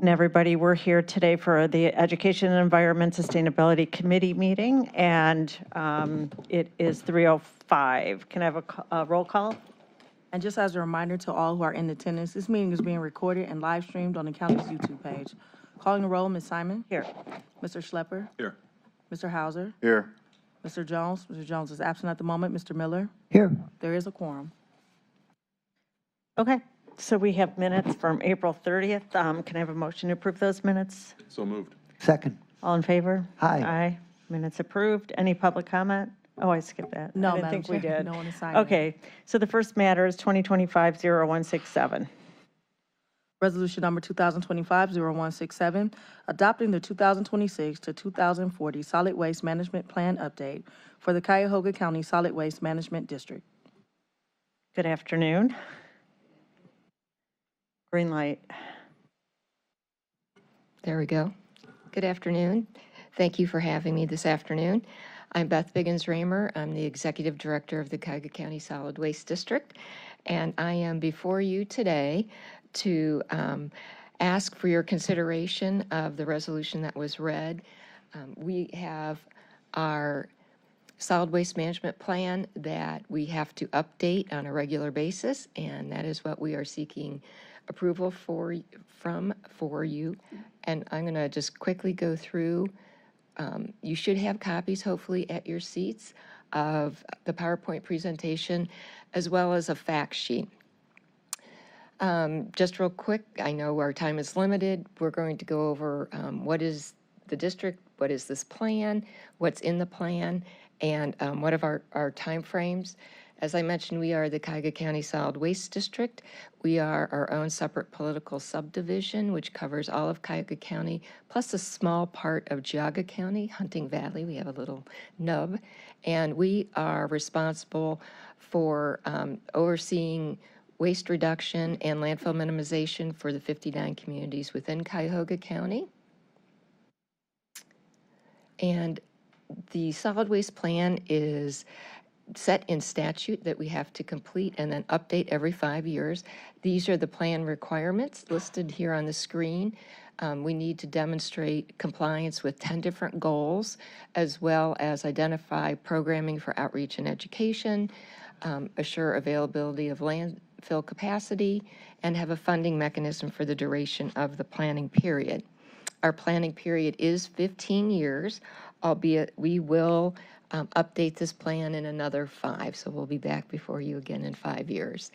Everybody, we're here today for the Education and Environment Sustainability Committee meeting, and it is 3:05. Can I have a roll call? And just as a reminder to all who are in attendance, this meeting is being recorded and live streamed on the county's YouTube page. Calling the roll, Ms. Simon. Here. Mr. Schlepper. Here. Mr. Hauser. Here. Mr. Jones. Mr. Jones is absent at the moment. Mr. Miller. Here. There is a quorum. Okay, so we have minutes from April 30th. Can I have a motion to approve those minutes? So moved. Second. All in favor? Aye. Aye. Minutes approved. Any public comment? Oh, I skipped that. No, I didn't Madam think we Chair, did. no one is signed in. Okay, so the first matter is 2025-0167. Resolution number 2025-0167, adopting the 2026 to 2040 Solid Waste Management Plan Update for the Cuyahoga County Solid Waste Management District. Good afternoon. Green light. There we go. Good afternoon. Thank you for having me this afternoon. I'm Beth Biggins-Raymer. I'm the Executive Director of the Cuyahoga County Solid Waste District, and I am before you today to ask for your consideration of the resolution that was read. We have our solid waste management plan that we have to update on a regular basis, and that is what we are seeking approval for you. And I'm going to just quickly go through. You should have copies, hopefully, at your seats of the PowerPoint presentation, as well as a fact sheet. Just real quick, I know our time is limited. We're going to go over what is the district, what is this plan, what's in the plan, and what are our time frames. As I mentioned, we are the Cuyahoga County Solid Waste District. We are our own separate political subdivision, which covers all of Cuyahoga County, plus a small part of Geauga County, Hunting Valley. We have a little nub. And we are responsible for overseeing waste reduction and landfill minimization for the 59 communities within Cuyahoga County. And the solid waste plan is set in statute that we have to complete and then update every 5 years. These are the plan requirements listed here on the screen. We need to demonstrate compliance with 10 different goals, as well as identify programming for outreach and education, assure availability of landfill capacity, and have a funding mechanism for the duration of the planning period. Our planning period is 15 years, albeit we will update this plan in another 5, so we'll be back before you again in 5 years.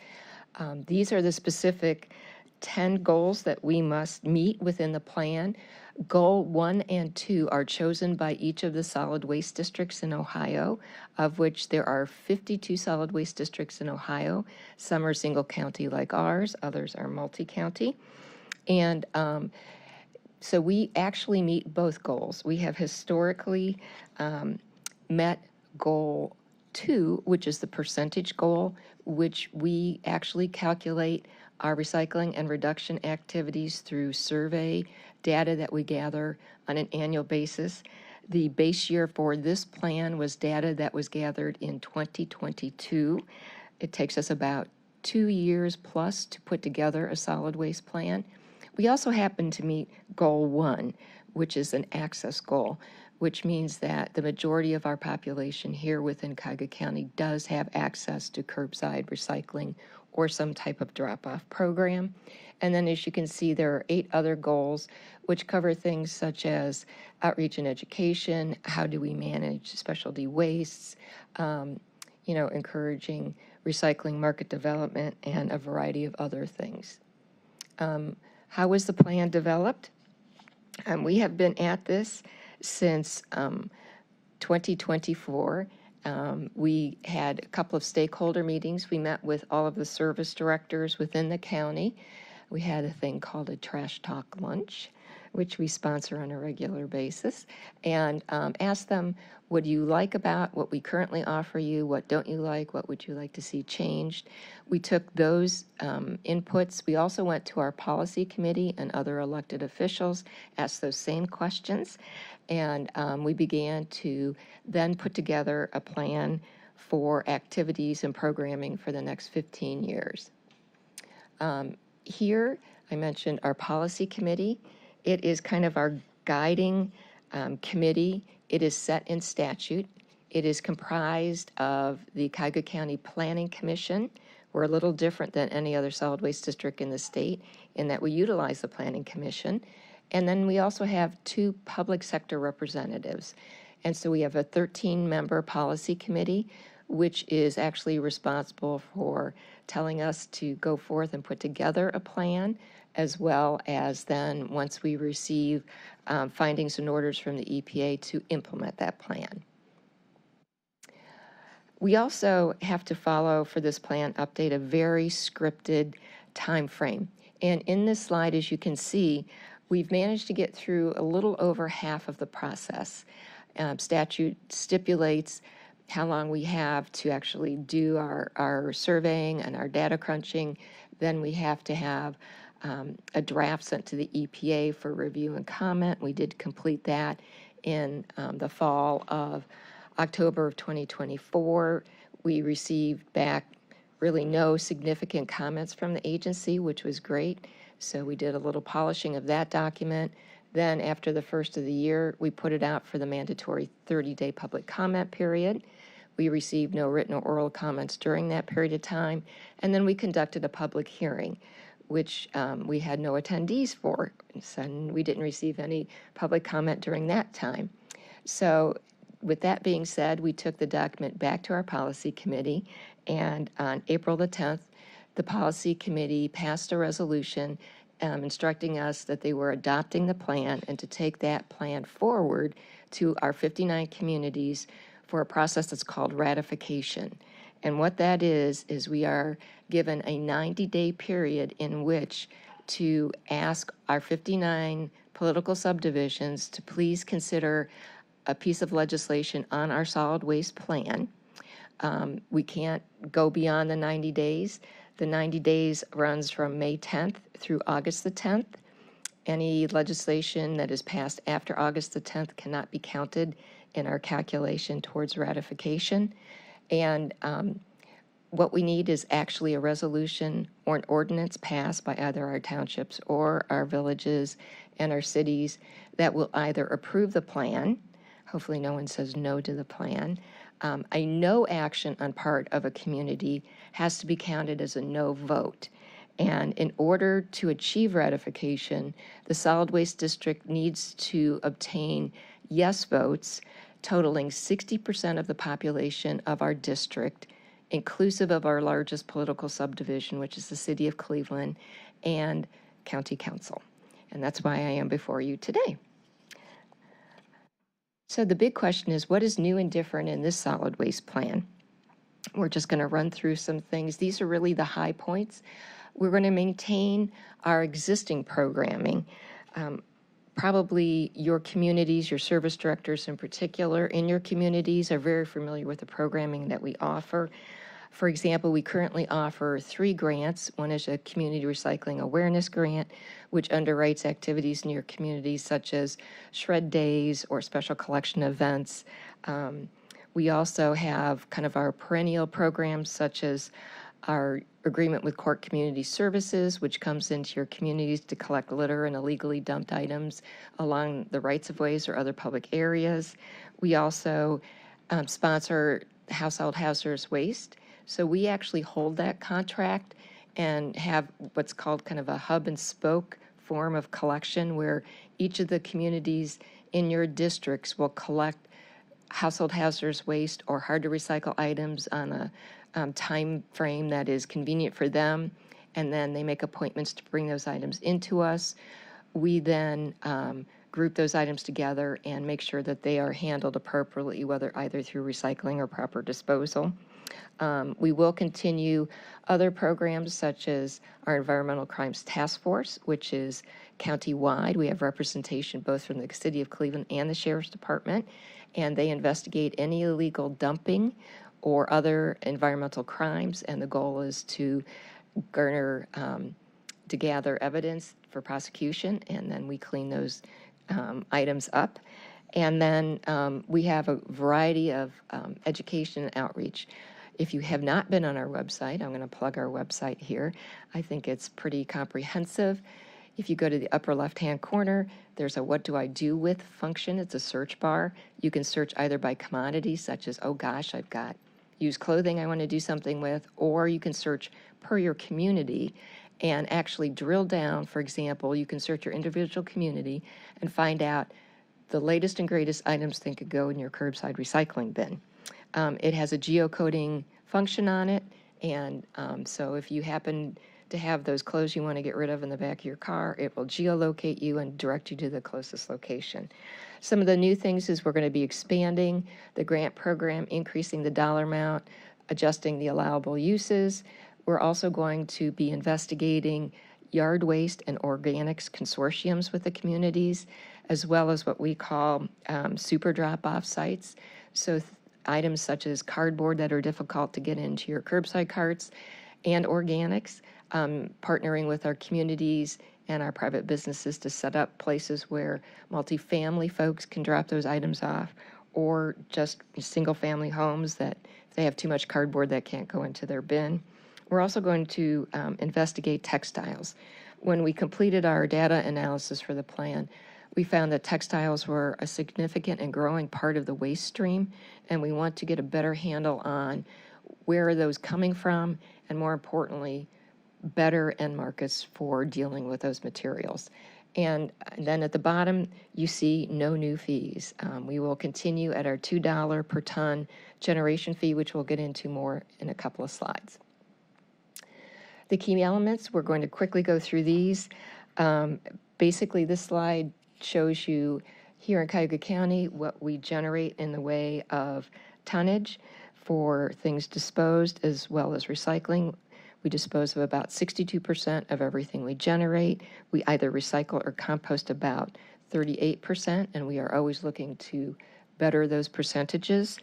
These are the specific 10 goals that we must meet within the plan. Goal 1 and 2 are chosen by each of the solid waste districts in Ohio, of which there are 52 solid waste districts in Ohio. Some are single county like ours, others are multi-county. And so we actually meet both goals. We have historically met goal 2, which is the percentage goal, which we actually calculate our recycling and reduction activities through survey data that we gather on an annual basis. The base year for this plan was data that was gathered in 2022. It takes us about 2 years plus to put together a solid waste plan. We also happen to meet goal 1, which is an access goal, which means that the majority of our population here within Cuyahoga County does have access to curbside recycling or some type of drop-off program. And then, as you can see, there are 8 other goals which cover things such as outreach and education, how do we manage specialty wastes, encouraging recycling market development, and a variety of other things. How was the plan developed? We have been at this since 2024. We had a couple of stakeholder meetings. We met with all of the service directors within the county. We had a thing called a trash talk lunch, which we sponsor on a regular basis, and asked them, what do you like about what we currently offer you? What don't you like? What would you like to see changed? We took those inputs. We also went to our policy committee and other elected officials, asked those same questions, and we began to then put together a plan for activities and programming for the next 15 years. Here, I mentioned our policy committee. It is kind of our guiding committee. It is set in statute. It is comprised of the Cuyahoga County Planning Commission. We're a little different than any other solid waste district in the state in that we utilize the Planning Commission. And then we also have 2 public sector representatives. And so we have a 13-member policy committee, which is actually responsible for telling us to go forth and put together a plan, as well as then, once we receive findings and orders from the EPA, to implement that plan. We also have to follow, for this plan update, a very scripted time frame. And in this slide, as you can see, we've managed to get through a little over half of the process. Statute stipulates how long we have to actually do our surveying and our data crunching. Then we have to have a draft sent to the EPA for review and comment. We did complete that in the fall of October of 2024. We received back really no significant comments from the agency, which was great. So we did a little polishing of that document. Then after the first of the year, we put it out for the mandatory 30-day public comment period. We received no written or oral comments during that period of time. And then we conducted a public hearing, which we had no attendees for. And we didn't receive any public comment during that time. So with that being said, we took the document back to our policy committee, and on April the 10th, the policy committee passed a resolution instructing us that they were adopting the plan and to take that plan forward to our 59 communities for a process that's called ratification. And what that is we are given a 90-day period in which to ask our 59 political subdivisions to please consider a piece of legislation on our solid waste plan. We can't go beyond the 90 days. The 90 days runs from May 10th through August the 10th. Any legislation that is passed after August the 10th cannot be counted in our calculation towards ratification. And what we need is actually a resolution or an ordinance passed by either our townships or our villages and our cities that will either approve the plan. Hopefully no one says no to the plan. A no action on part of a community has to be counted as a no vote. And in order to achieve ratification, the solid waste district needs to obtain yes votes totaling 60% of the population of our district, inclusive of our largest political subdivision, which is the city of Cleveland, and county council. And that's why I am before you today. So the big question is, what is new and different in this solid waste plan? We're just going to run through some things. These are really the high points. We're going to maintain our existing programming. Probably your communities, your service directors in particular, in your communities are very familiar with the programming that we offer. For example, we currently offer 3 grants. One is a community recycling awareness grant, which underwrites activities in your communities such as shred days or special collection events. We also have kind of our perennial programs such as our agreement with Cork Community Services, which comes into your communities to collect litter and illegally dumped items along the rights-of-ways or other public areas. We also sponsor household hazardous waste. So we actually hold that contract and have what's called kind of a hub and spoke form of collection where each of the communities in your districts will collect household hazardous waste or hard to recycle items on a time frame that is convenient for them, and then they make appointments to bring those items into us. We then group those items together and make sure that they are handled appropriately, whether either through recycling or proper disposal. We will continue other programs such as our Environmental Crimes Task Force, which is county-wide. We have representation both from the City of Cleveland and the Sheriff's Department, and they investigate any illegal dumping or other environmental crimes, and the goal is to garner, to gather evidence for prosecution, and then we clean those items up. And then we have a variety of education and outreach. If you have not been on our website, I'm going to plug our website here. I think it's pretty comprehensive. If you go to the upper left-hand corner, there's a what do I do with function. It's a search bar. You can search either by commodity, such as, oh gosh, I've got used clothing I want to do something with, or you can search per your community and actually drill down. For example, you can search your individual community and find out the latest and greatest items that could go in your curbside recycling bin. It has a geocoding function on it, and so if you happen to have those clothes you want to get rid of in the back of your car, it will geolocate you and direct you to the closest location. Some of the new things is we're going to be expanding the grant program, increasing the dollar amount, adjusting the allowable uses. We're also going to be investigating yard waste and organics consortiums with the communities, as well as what we call super drop-off sites. So items such as cardboard that are difficult to get into your curbside carts and organics, partnering with our communities and our private businesses to set up places where multifamily folks can drop those items off, or just single-family homes that if they have too much cardboard that can't go into their bin. We're also going to investigate textiles. When we completed our data analysis for the plan, we found that textiles were a significant and growing part of the waste stream, and we want to get a better handle on where are those coming from, and more importantly, better end markets for dealing with those materials. And then at the bottom, you see no new fees. We will continue at our $2 per ton generation fee, which we'll get into more in a couple of slides. The key elements, we're going to quickly go through these. Basically, this slide shows you here in Cuyahoga County what we generate in the way of tonnage for things disposed as well as recycling. We dispose of about 62% of everything we generate. We either recycle or compost about 38%, and we are always looking to better those percentages.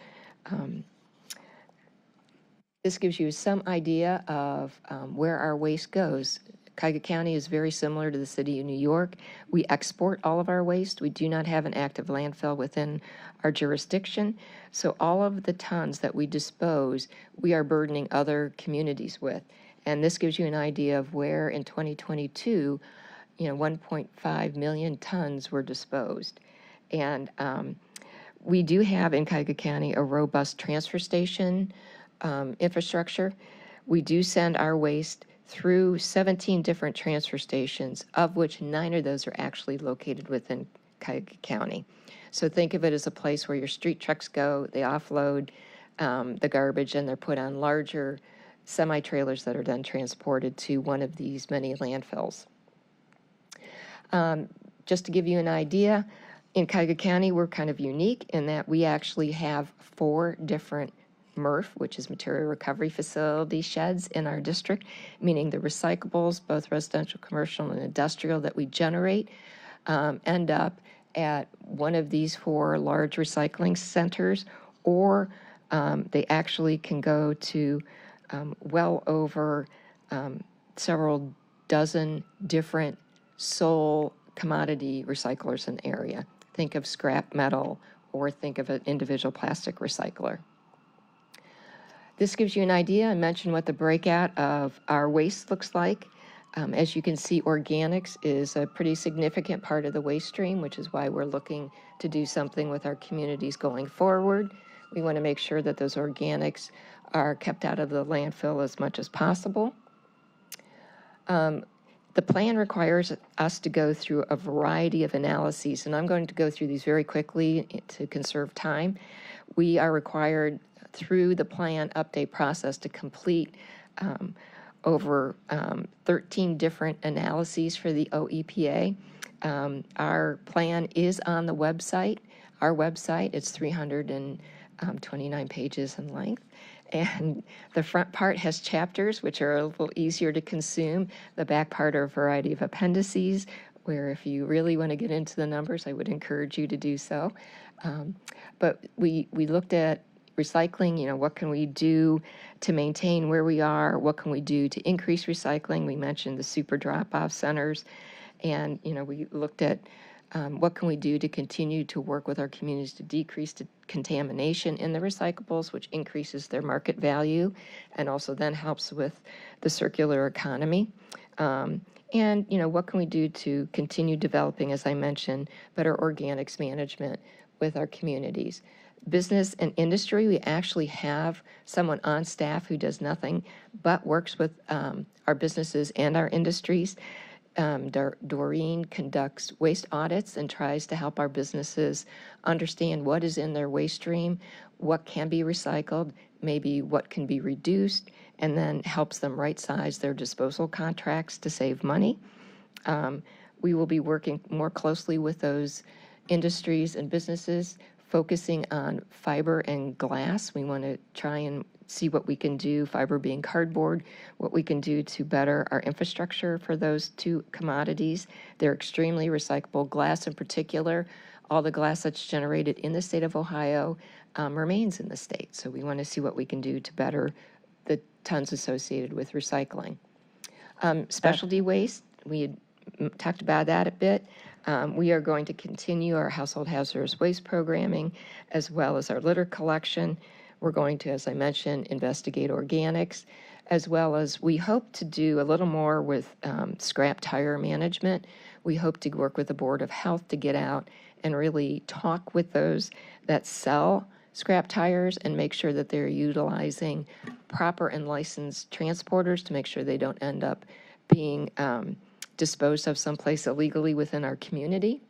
This gives you some idea of where our waste goes. Cuyahoga County is very similar to the city of New York. We export all of our waste. We do not have an active landfill within our jurisdiction. So all of the tons that we dispose, we are burdening other communities with. And this gives you an idea of where in 2022, 1.5 million tons were disposed. And we do have in Cuyahoga County a robust transfer station infrastructure. We do send our waste through 17 different transfer stations, of which 9 of those are actually located within Cuyahoga County. So think of it as a place where your street trucks go, they offload the garbage, and they're put on larger semi-trailers that are then transported to one of these many landfills. Just to give you an idea, in Cuyahoga County, we're kind of unique in that we actually have 4 different MRF, which is Material Recovery Facility sheds in our district, meaning the recyclables, both residential, commercial, and industrial that we generate end up at one of these 4 large recycling centers, or they actually can go to well over several dozen different sole commodity recyclers in the area. Think of scrap metal, or think of an individual plastic recycler. This gives you an idea. I mentioned what the breakout of our waste looks like. As you can see, organics is a pretty significant part of the waste stream, which is why we're looking to do something with our communities going forward. We want to make sure that those organics are kept out of the landfill as much as possible. The plan requires us to go through a variety of analyses, and I'm going to go through these very quickly to conserve time. We are required through the plan update process to complete over 13 different analyses for the OEPA. Our plan is on the website. Our website, it's 329 pages in length. And the front part has chapters, which are a little easier to consume. The back part are a variety of appendices, where if you really want to get into the numbers, I would encourage you to do so. But we looked at recycling, what can we do to maintain where we are? What can we do to increase recycling? We mentioned the super drop-off centers. And, we looked at what can we do to continue to work with our communities to decrease the contamination in the recyclables, which increases their market value and also then helps with the circular economy. And, what can we do to continue developing, as I mentioned, better organics management with our communities? Business and industry, we actually have someone on staff who does nothing but works with our businesses and our industries. Doreen conducts waste audits and tries to help our businesses understand what is in their waste stream, what can be recycled, maybe what can be reduced, and then helps them right-size their disposal contracts to save money. We will be working more closely with those industries and businesses, focusing on fiber and glass. We want to try and see what we can do, fiber being cardboard, what we can do to better our infrastructure for those two commodities. They're extremely recyclable. Glass in particular, all the glass that's generated in the state of Ohio remains in the state. So we want to see what we can do to better the tons associated with recycling. Specialty waste, we had talked about that a bit. We are going to continue our household hazardous waste programming as well as our litter collection. We're going to, as I mentioned, investigate organics, as well as we hope to do a little more with scrap tire management. We hope to work with the Board of Health to get out and really talk with those that sell scrap tires and make sure that they're utilizing proper and licensed transporters to make sure they don't end up being disposed of someplace illegally within our community.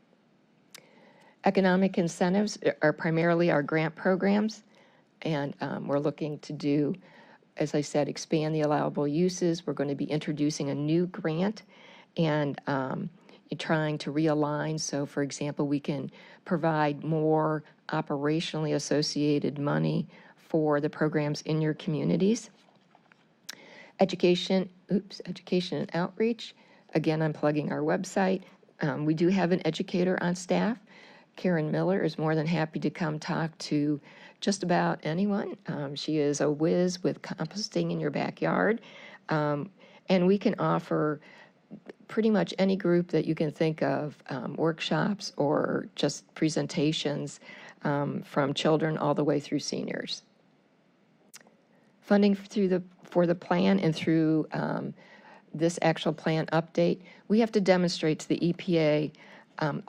Economic incentives are primarily our grant programs. And we're looking to do, as I said, expand the allowable uses. We're going to be introducing a new grant and trying to realign. So, for example, we can provide more operationally associated money for the programs in your communities. Education and outreach. Again, I'm plugging our website. We do have an educator on staff. Karen Miller is more than happy to come talk to just about anyone. She is a whiz with composting in your backyard. And we can offer pretty much any group that you can think of, workshops or just presentations from children all the way through seniors. Funding for the plan and through this actual plan update, we have to demonstrate to the EPA,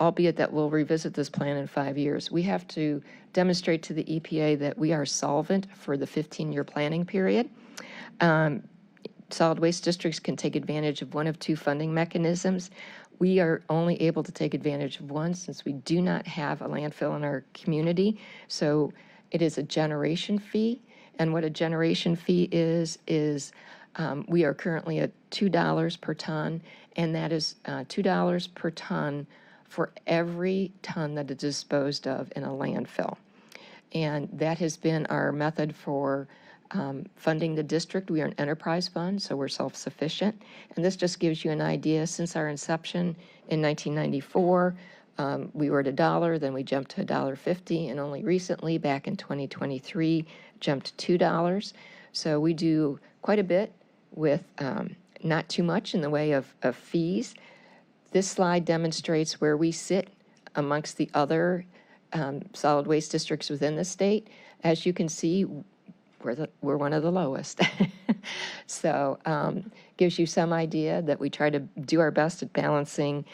albeit that we'll revisit this plan in 5 years, we have to demonstrate to the EPA that we are solvent for the 15-year planning period. Solid waste districts can take advantage of one of two funding mechanisms. We are only able to take advantage of one since we do not have a landfill in our community. So it is a generation fee. And what a generation fee is we are currently at $2 per ton, and that is $2 per ton for every ton that is disposed of in a landfill. And that has been our method for funding the district. We are an enterprise fund, so we're self-sufficient. And this just gives you an idea. Since our inception in 1994, we were at $1, then we jumped to $1.50, and only recently, back in 2023, jumped to $2. So we do quite a bit with not too much in the way of fees. This slide demonstrates where we sit amongst the other solid waste districts within the state. As you can see, we're one of the lowest. So gives you some idea that we try to do our best at balancing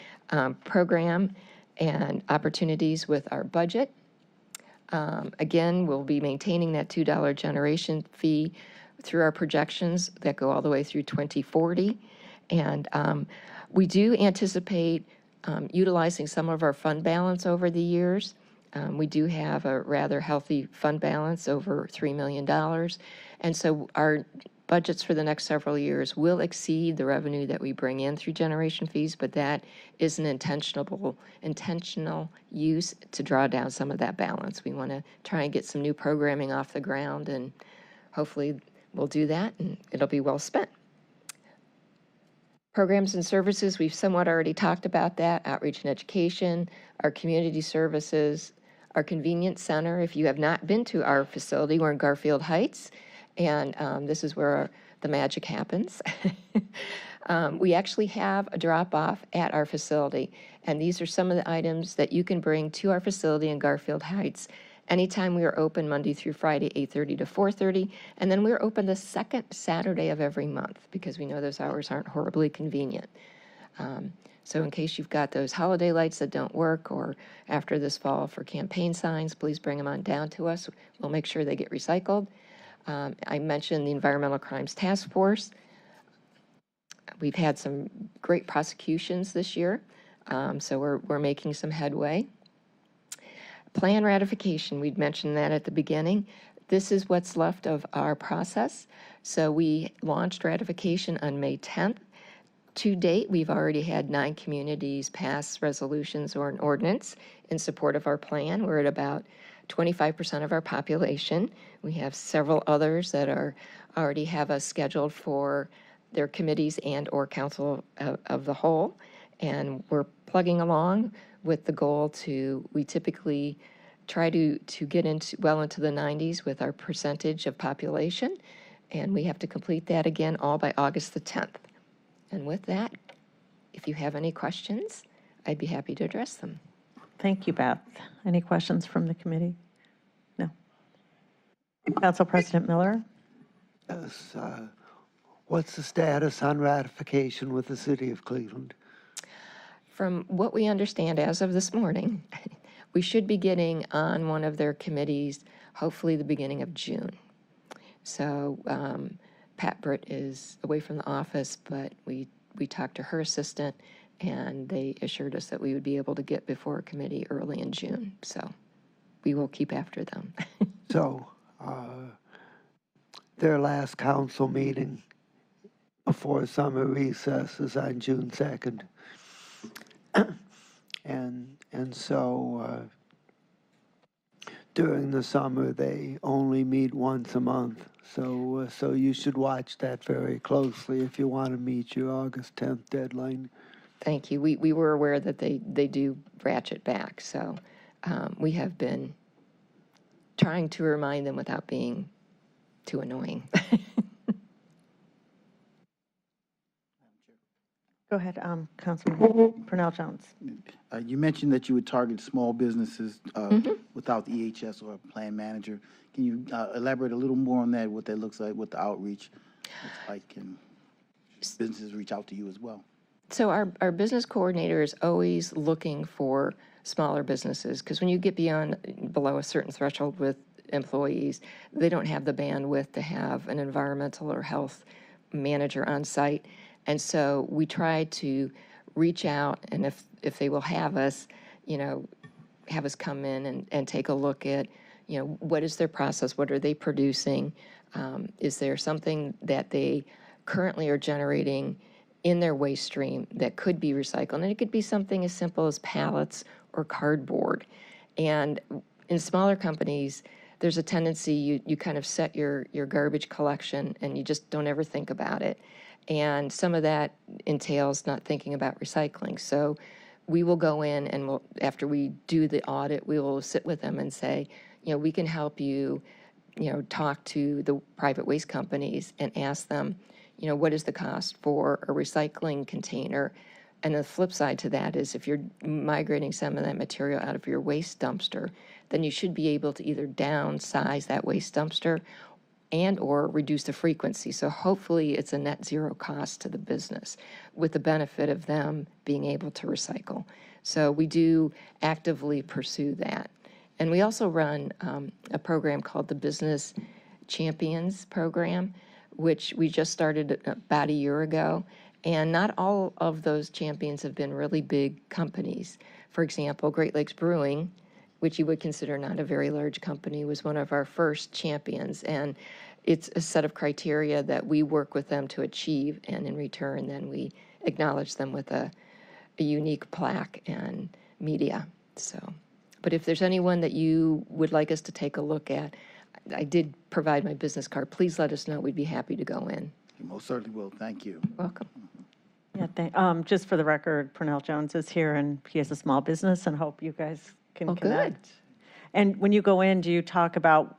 program and opportunities with our budget. Again, we'll be maintaining that $2 generation fee through our projections that go all the way through 2040. And we do anticipate utilizing some of our fund balance over the years. We do have a rather healthy fund balance, over $3 million. And so our budgets for the next several years will exceed the revenue that we bring in through generation fees, but that is an intentional use to draw down some of that balance. We want to try and get some new programming off the ground, and hopefully we'll do that, and it'll be well spent. Programs and services, we've somewhat already talked about that. Outreach and education, our community services, our convenience center. If you have not been to our facility, we're in Garfield Heights, and this is where the magic happens. We actually have a drop-off at our facility, and these are some of the items that you can bring to our facility in Garfield Heights. Anytime we are open Monday through Friday, 8:30 to 4:30, and then we're open the second Saturday of every month because we know those hours aren't horribly convenient. So in case you've got those holiday lights that don't work, or after this fall for campaign signs, please bring them on down to us. We'll make sure they get recycled. I mentioned the Environmental Crimes Task Force. We've had some great prosecutions this year, so we're making some headway. Plan ratification, we'd mentioned that at the beginning. This is what's left of our process. So we launched ratification on May 10th. To date, we've already had 9 communities pass resolutions or an ordinance in support of our plan. We're at about 25% of our population. We have several others that already have us scheduled for their committees and or council of the whole. And we're plugging along with the goal we typically try to get well into the 90s with our percentage of population. And we have to complete that again all by August the 10th. And with that, if you have any questions, I'd be happy to address them. Thank you, Beth. Any questions from the committee? No. Council President Miller? Yes, what's the status on ratification with the city of Cleveland? From what we understand as of this morning, we should be getting on one of their committees, hopefully the beginning of June. So Pat Britt is away from the office, but we talked to her assistant, and they assured us that we would be able to get before a committee early in June. So we will keep after them. So their last council meeting before summer recess is on June 2nd. And so during the summer, they only meet once a month. So you should watch that very closely if you want to meet your August 10th deadline. Thank you. We were aware that they do ratchet back. So we have been trying to remind them without being too annoying. Go ahead, Councilman Purnell Jones. You mentioned that you would target small businesses without the EHS or a plan manager. Can you elaborate a little more on that, what that looks like, what the outreach looks like, and businesses reach out to you as well? So our business coordinator is always looking for smaller businesses, because when you get below a certain threshold with employees, they don't have the bandwidth to have an environmental or health manager on site. And so we try to reach out, and if they will have us, have us come in and take a look at, what is their process, what are they producing, is there something that they currently are generating in their waste stream that could be recycled. And it could be something as simple as pallets or cardboard. And in smaller companies, there's a tendency you kind of set your garbage collection and you just don't ever think about it. And some of that entails not thinking about recycling. So we will go in and after we do the audit, we will sit with them and say, we can help you, talk to the private waste companies and ask them, what is the cost for a recycling container? And the flip side to that is if you're migrating some of that material out of your waste dumpster, then you should be able to either downsize that waste dumpster and or reduce the frequency. So hopefully it's a net zero cost to the business with the benefit of them being able to recycle. So we do actively pursue that. And we also run a program called the Business Champions Program, which we just started about a year ago. And not all of those champions have been really big companies. For example, Great Lakes Brewing, which you would consider not a very large company, was one of our first champions. And it's a set of criteria that we work with them to achieve. And in return, then we acknowledge them with a unique plaque and media. So, but if there's anyone that you would like us to take a look at, I did provide my business card. Please let us know. We'd be happy to go in. You most certainly will. Thank you. Welcome. Yeah, just for the record, Purnell Jones is here, and he has a small business, and hope you guys can Oh, good. connect. And when you go in, do you talk about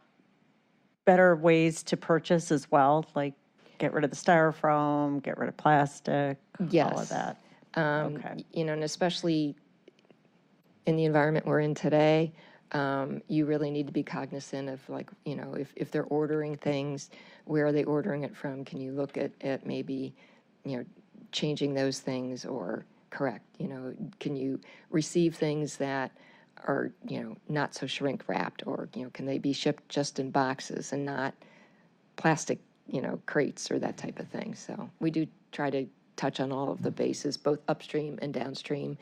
better ways to purchase as well, like get rid of the styrofoam, get rid of plastic, all of Yes. that? Okay. And especially in the environment we're in today, you really need to be cognizant of, like, if they're ordering things, where are they ordering it from? Can you look at maybe, changing those things or correct, can you receive things that are, not so shrink wrapped, or, can they be shipped just in boxes and not plastic, crates or that type of thing. So we do try to touch on all of the bases, both upstream and downstream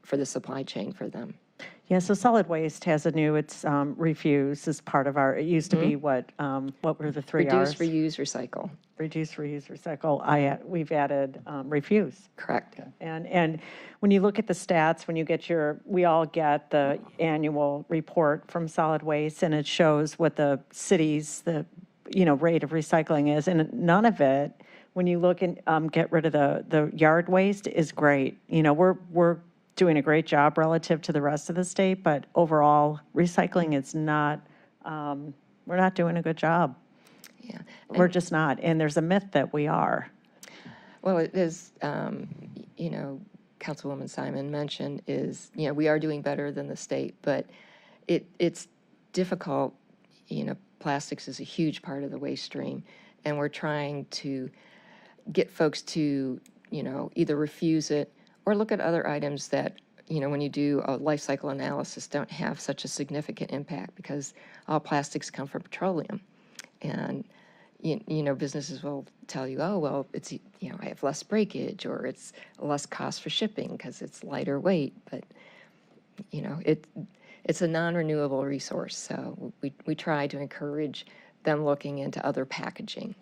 for the supply chain for them. Yeah, so solid waste has a new, it's refuse is part of our, it used to be what were the three Rs? Reduce, reuse, recycle. Reduce, reuse, recycle. We've added refuse. Correct. And when you look at the stats, we all get the annual report from solid waste, and it shows what the city's, rate of recycling is, and none of it, when you look and get rid of the yard waste, is great. We're doing a great job relative to the rest of the state, but overall, recycling is not, we're not doing a good job. Yeah. We're just not, and there's a myth that we are. Well, it is, Councilwoman Simon mentioned is, we are doing better than the state, but it's difficult. Plastics is a huge part of the waste stream, and we're trying to get folks to, either refuse it or look at other items that, when you do a life cycle analysis, don't have such a significant impact, because all plastics come from petroleum. And, businesses will tell you, oh, well, it's, I have less breakage, or it's less cost for shipping because it's lighter weight. But, it's a non-renewable resource. So we try to encourage them looking into other packaging.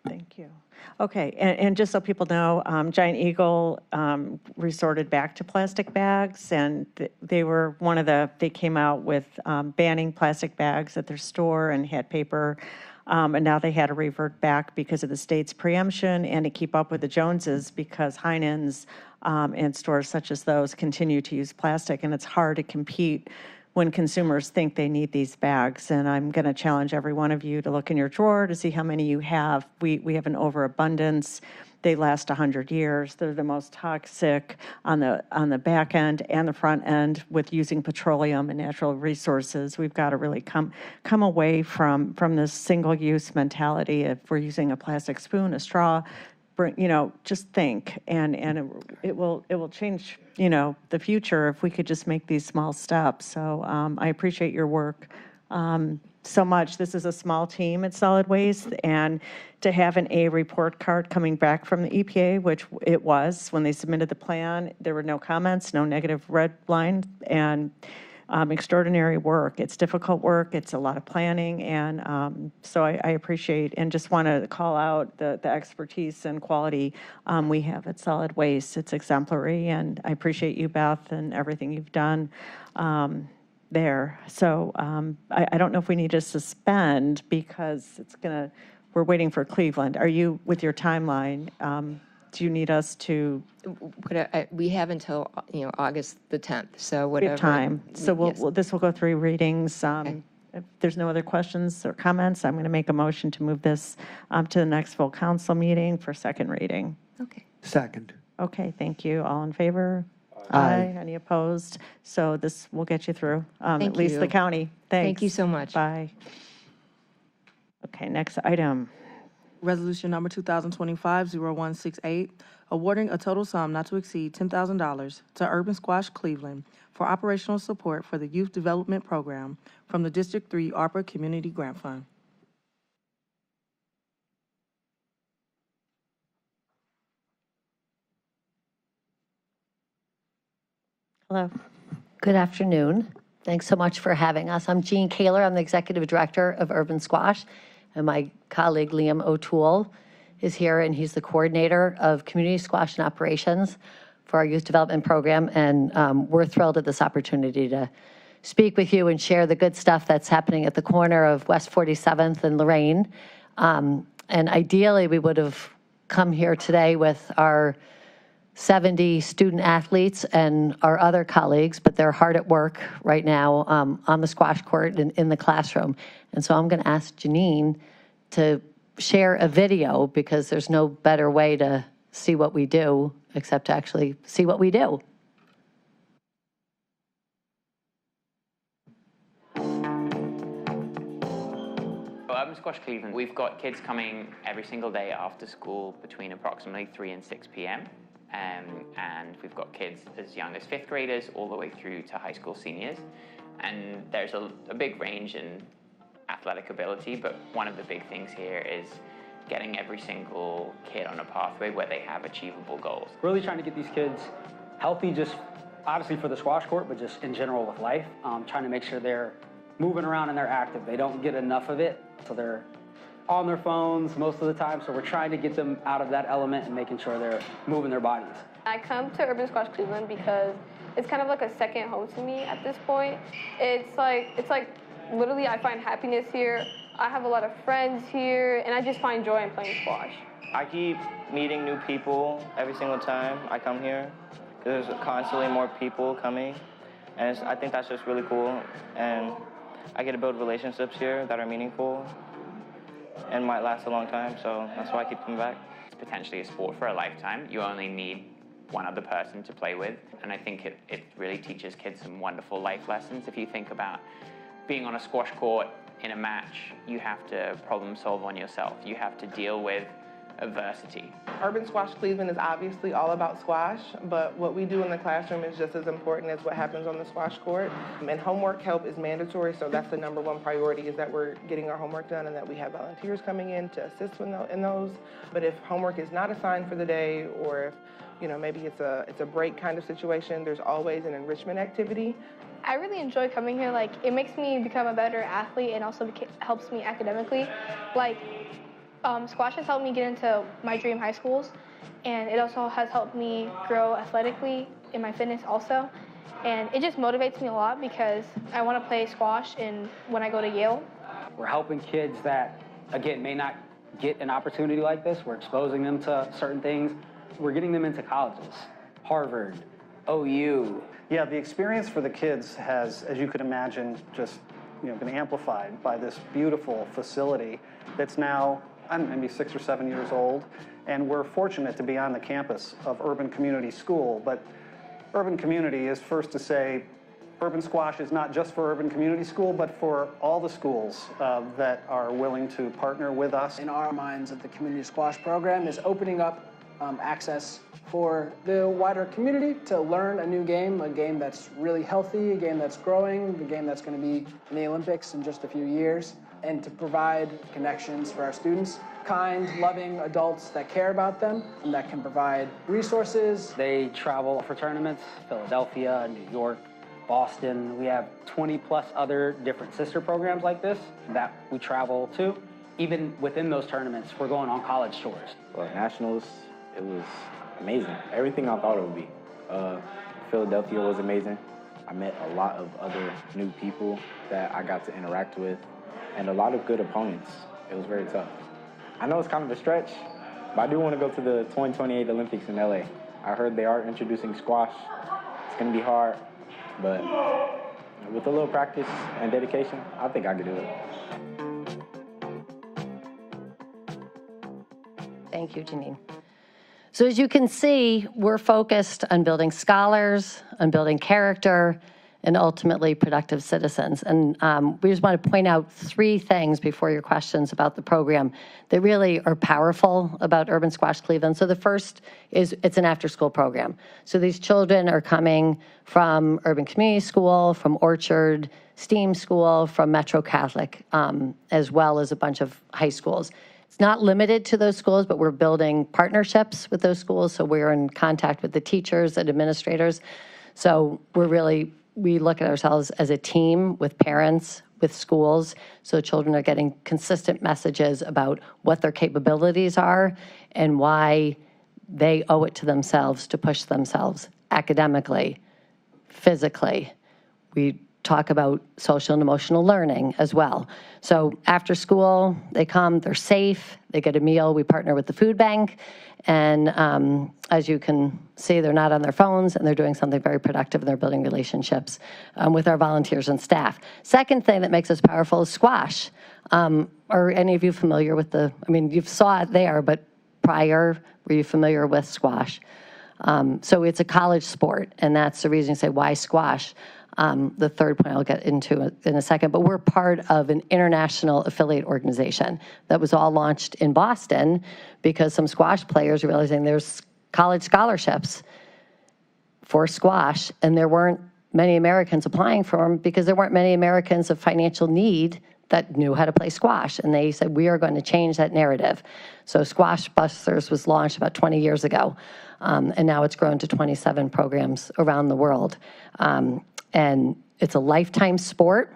Thank you. Okay, and just so people know, Giant Eagle resorted back to plastic bags, and they were they came out with banning plastic bags at their store and had paper, and now they had to revert back because of the state's preemption and to keep up with the Joneses, because Heinen's and stores such as those continue to use plastic, and it's hard to compete when consumers think they need these bags. And I'm going to challenge every one of you to look in your drawer to see how many you have. We have an overabundance. They last 100 years. They're the most toxic on the back end and the front end with using petroleum and natural resources. We've got to really come away from this single-use mentality. If we're using a plastic spoon, a straw, just think, and it will change, the future if we could just make these small steps. So I appreciate your work so much. This is a small team at Solid Waste, and to have an A report card coming back from the EPA, which it was when they submitted the plan, there were no comments, no negative red line, and extraordinary work. It's difficult work. It's a lot of planning, and so I appreciate and just want to call out the expertise and quality we have at Solid Waste. It's exemplary, and I appreciate you, Beth, and everything you've done there. So I don't know if we need to suspend because we're waiting for Cleveland. Are you with your timeline? Do you need us to? We have until, August the 10th, so We whatever. have time. So Yes. this will go through readings. If there's no other questions or comments, I'm going to make a motion to move this to the next full council meeting for second reading. Okay. Second. Okay, thank you. All in favor? Aye. Any opposed? So this will get you through, at Thank least the you. county. Thanks. Thank you so much. Bye. Okay, next item. Resolution number 2025-0168, awarding a total sum not to exceed $10,000 to Urban Squash Cleveland for operational support for the Youth Development Program from the District 3 ARPA Community Grant Fund. Hello. Good afternoon. Thanks so much for having us. I'm Jean Kaler. I'm the Executive Director of Urban Squash, and my colleague Liam O'Toole is here, and he's the Coordinator of Community Squash and Operations for our Youth Development Program, and we're thrilled at this opportunity to speak with you and share the good stuff that's happening at the corner of West 47th and Lorraine. And ideally, we would have come here today with our 70 student athletes and our other colleagues, but they're hard at work right now on the squash court and in the classroom. And so I'm going to ask Janine to share a video, because there's no better way to see what we do except to actually see what we do. Urban Squash Cleveland, we've got kids coming every single day after school between approximately 3 and 6 p.m. And we've got kids as young as 5th graders all the way through to high school seniors. And there's a big range in athletic ability, but one of the big things here is getting every single kid on a pathway where they have achievable goals. Really trying to get these kids healthy, just obviously for the squash court, but just in general with life. Trying to make sure they're moving around and they're active. They don't get enough of it, so they're on their phones most of the time. So we're trying to get them out of that element and making sure they're moving their bodies. I come to Urban Squash Cleveland because it's kind of like a second home to me at this point. It's like literally I find happiness here. I have a lot of friends here, and I just find joy in playing squash. I keep meeting new people every single time I come here. There's constantly more people coming, and I think that's just really cool. And I get to build relationships here that are meaningful and might last a long time, so that's why I keep coming back. It's potentially a sport for a lifetime. You only need one other person to play with, and I think it really teaches kids some wonderful life lessons. If you think about being on a squash court in a match, you have to problem solve on yourself. You have to deal with adversity. Urban Squash Cleveland is obviously all about squash, but what we do in the classroom is just as important as what happens on the squash court. And homework help is mandatory, so that's the #1 priority, is that we're getting our homework done and that we have volunteers coming in to assist in those. But if homework is not assigned for the day, or if maybe it's a break kind of situation, there's always an enrichment activity. I really enjoy coming here. Like, it makes me become a better athlete and also helps me academically. Like, squash has helped me get into my dream high schools, and it also has helped me grow athletically in my fitness also. And it just motivates me a lot because I want to play squash when I go to Yale. We're helping kids that, again, may not get an opportunity like this. We're exposing them to certain things. We're getting them into colleges, Harvard, OU. Yeah, the experience for the kids has, as you could imagine, just been amplified by this beautiful facility that's now, I don't know, maybe 6 or 7 years old. And we're fortunate to be on the campus of Urban Community School. But Urban Community is first to say, Urban Squash is not just for Urban Community School, but for all the schools that are willing to partner with us. In our minds, of the Community Squash program is opening up access for the wider community to learn a new game, a game that's really healthy, a game that's growing, a game that's going to be in the Olympics in just a few years, and to provide connections for our students, kind, loving adults that care about them and that can provide resources. They travel for tournaments, Philadelphia, New York, Boston. We have 20+ other different sister programs like this that we travel to. Even within those tournaments, we're going on college tours. Well, nationals, it was amazing. Everything I thought it would be. Philadelphia was amazing. I met a lot of other new people that I got to interact with and a lot of good opponents. It was very tough. I know it's kind of a stretch, but I do want to go to the 2028 Olympics in LA. I heard they are introducing squash. It's going to be hard, but with a little practice and dedication, I think I could do it. Thank you, Janine. So as you can see, we're focused on building scholars, on building character, and ultimately productive citizens. And we just want to point out 3 things before your questions about the program that really are powerful about Urban Squash Cleveland. So the first is it's an after-school program. So these children are coming from Urban Community School, from Orchard, STEAM School, from Metro Catholic, as well as a bunch of high schools. It's not limited to those schools, but we're building partnerships with those schools, so we're in contact with the teachers and administrators. So we look at ourselves as a team with parents, with schools, so children are getting consistent messages about what their capabilities are and why they owe it to themselves to push themselves academically, physically. We talk about social and emotional learning as well. So after school, they come, they're safe, they get a meal. We partner with the food bank. And as you can see, they're not on their phones and they're doing something very productive and they're building relationships with our volunteers and staff. Second thing that makes us powerful is squash. Are any of you familiar with you saw it there, but prior, were you familiar with squash? So it's a college sport, and that's the reason you say, why squash? The third point I'll get into in a second, but we're part of an international affiliate organization that was all launched in Boston because some squash players are realizing there's college scholarships for squash, and there weren't many Americans applying for them because there weren't many Americans of financial need that knew how to play squash. And they said, we are going to change that narrative. So Squash Busters was launched about 20 years ago, and now it's grown to 27 programs around the world. And it's a lifetime sport.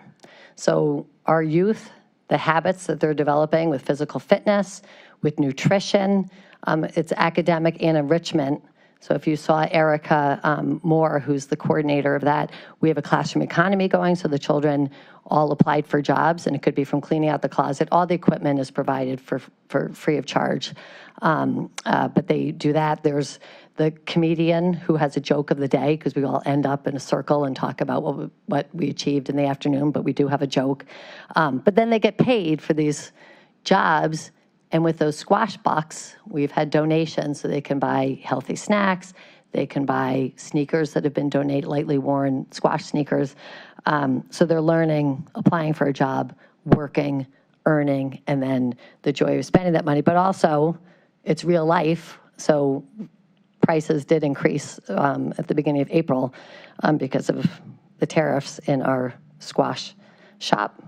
So our youth, the habits that they're developing with physical fitness, with nutrition, it's academic and enrichment. So if you saw Erica Moore, who's the coordinator of that, we have a classroom economy going, so the children all applied for jobs, and it could be from cleaning out the closet. All the equipment is provided for free of charge. But they do that. There's the comedian who has a joke of the day, because we all end up in a circle and talk about what we achieved in the afternoon, but we do have a joke. But then they get paid for these jobs. And with those squash bucks, we've had donations so they can buy healthy snacks. They can buy sneakers that have been donated, lightly worn squash sneakers. So they're learning, applying for a job, working, earning, and then the joy of spending that money. But also, it's real life. So prices did increase at the beginning of April because of the tariffs in our squash shop.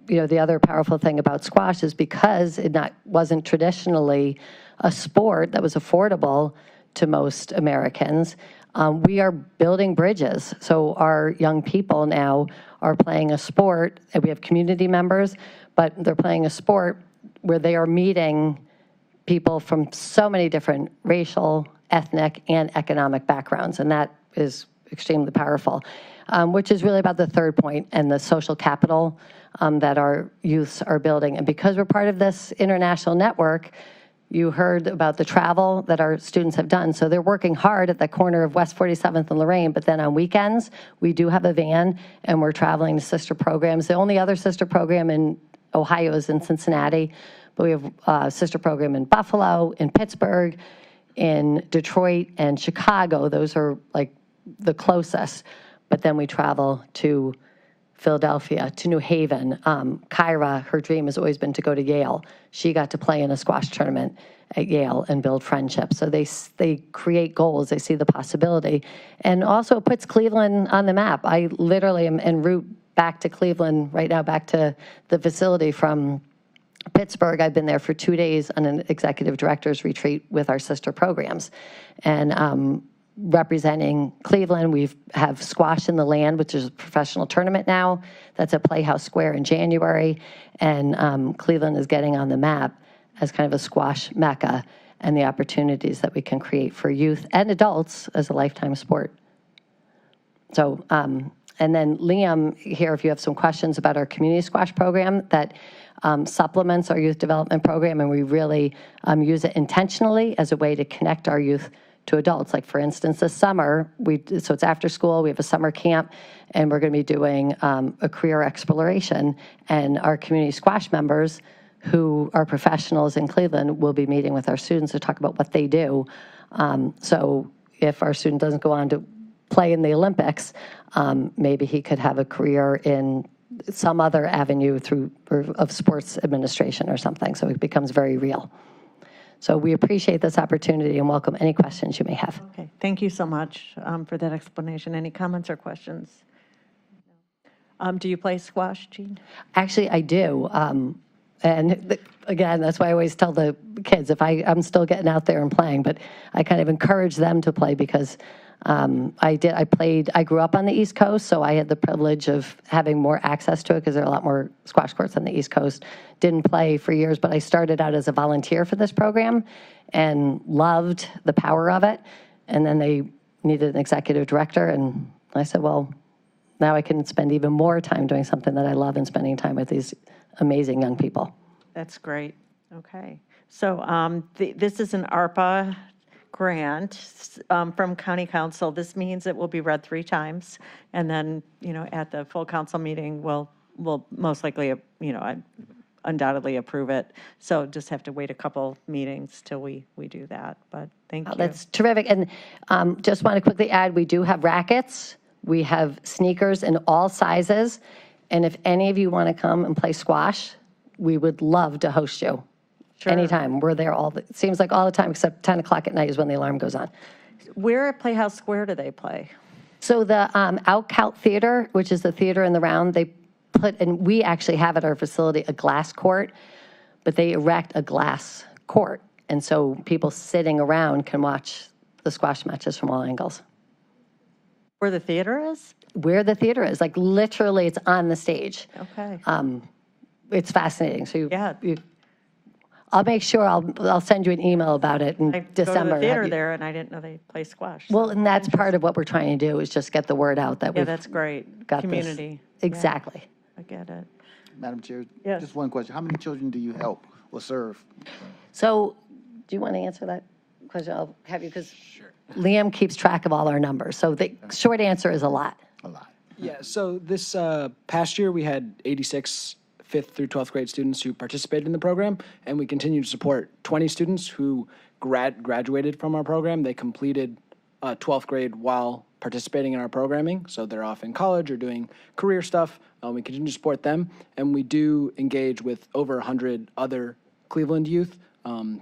The other powerful thing about squash is because it wasn't traditionally a sport that was affordable to most Americans, we are building bridges. So our young people now are playing a sport, and we have community members, but they're playing a sport where they are meeting people from so many different racial, ethnic, and economic backgrounds, and that is extremely powerful, which is really about the third point and the social capital that our youths are building. And because we're part of this international network, you heard about the travel that our students have done. So they're working hard at the corner of West 47th and Lorraine, but then on weekends, we do have a van, and we're traveling to sister programs. The only other sister program in Ohio is in Cincinnati, but we have a sister program in Buffalo, in Pittsburgh, in Detroit, and Chicago. Those are like the closest. But then we travel to Philadelphia, to New Haven. Kyra, her dream has always been to go to Yale. She got to play in a squash tournament at Yale and build friendships. So they create goals. They see the possibility. And also puts Cleveland on the map. I literally am en route back to Cleveland right now, back to the facility from Pittsburgh. I've been there for 2 days on an executive director's retreat with our sister programs. And representing Cleveland, we have Squash in the Land, which is a professional tournament now. That's at Playhouse Square in January. And Cleveland is getting on the map as kind of a squash mecca, and the opportunities that we can create for youth and adults as a lifetime sport. So, and then Liam here, if you have some questions about our community squash program that supplements our youth development program, and we really use it intentionally as a way to connect our youth to adults. Like for instance, this summer, so it's after school, we have a summer camp, and we're gonna be doing a career exploration, and our community squash members who are professionals in Cleveland will be meeting with our students to talk about what they do. So if our student doesn't go on to play in the Olympics, maybe he could have a career in some other avenue of sports administration or something, so it becomes very real. So we appreciate this opportunity and welcome any questions you may have. Okay, thank you so much for that explanation. Any comments or questions? Do you play squash, Jean? Actually, I do. Again, that's why I always tell the kids, if I'm still getting out there and playing, but I kind of encourage them to play because I grew up on the East Coast, so I had the privilege of having more access to it because there are a lot more squash courts on the East Coast. Didn't play for years, but I started out as a volunteer for this program and loved the power of it. And then they needed an executive director, and I said, well, now I can spend even more time doing something that I love and spending time with these amazing young people. That's great. Okay. So this is an ARPA grant from County Council. This means it will be read 3 times, and then, at the full council meeting, we'll most likely, undoubtedly approve it. So just have to wait a couple meetings till we do that, but thank you. That's terrific. And just want to quickly add, we do have rackets. We have sneakers in all sizes. And if any of you want to come and play squash, we would love to host you. Sure. Anytime. We're there it seems like all the time, except 10 o'clock at night is when the alarm goes on. Where at Playhouse Square do they play? So the Outcout Theater, which is the theater in the round, they put, and we actually have at our facility a glass court, but they erect a glass court. And so people sitting around can watch the squash matches from all angles. Where the theater is? Where the theater is, like literally it's on the stage. Okay. It's fascinating. So Yeah. I'll make sure I'll send you an email about it in I December. go to the Have theater you- there, and I didn't know they play squash. Well, and that's part of what we're trying to do is just get the word out that Yeah, we've that's great. got this. Community. Exactly. I get it. Madam Chair, Yes. just one question. How many children do you help or serve? So do you want to answer that question? I'll have you, because Liam keeps track of all our numbers. So the short answer is a lot. A lot. Yeah, so this past year, we had 86 5th through 12th grade students who participated in the program, and we continue to support 20 students who graduated from our program. They completed 12th grade while participating in our programming, so they're off in college or doing career stuff. We continue to support them, and we do engage with over 100 other Cleveland youth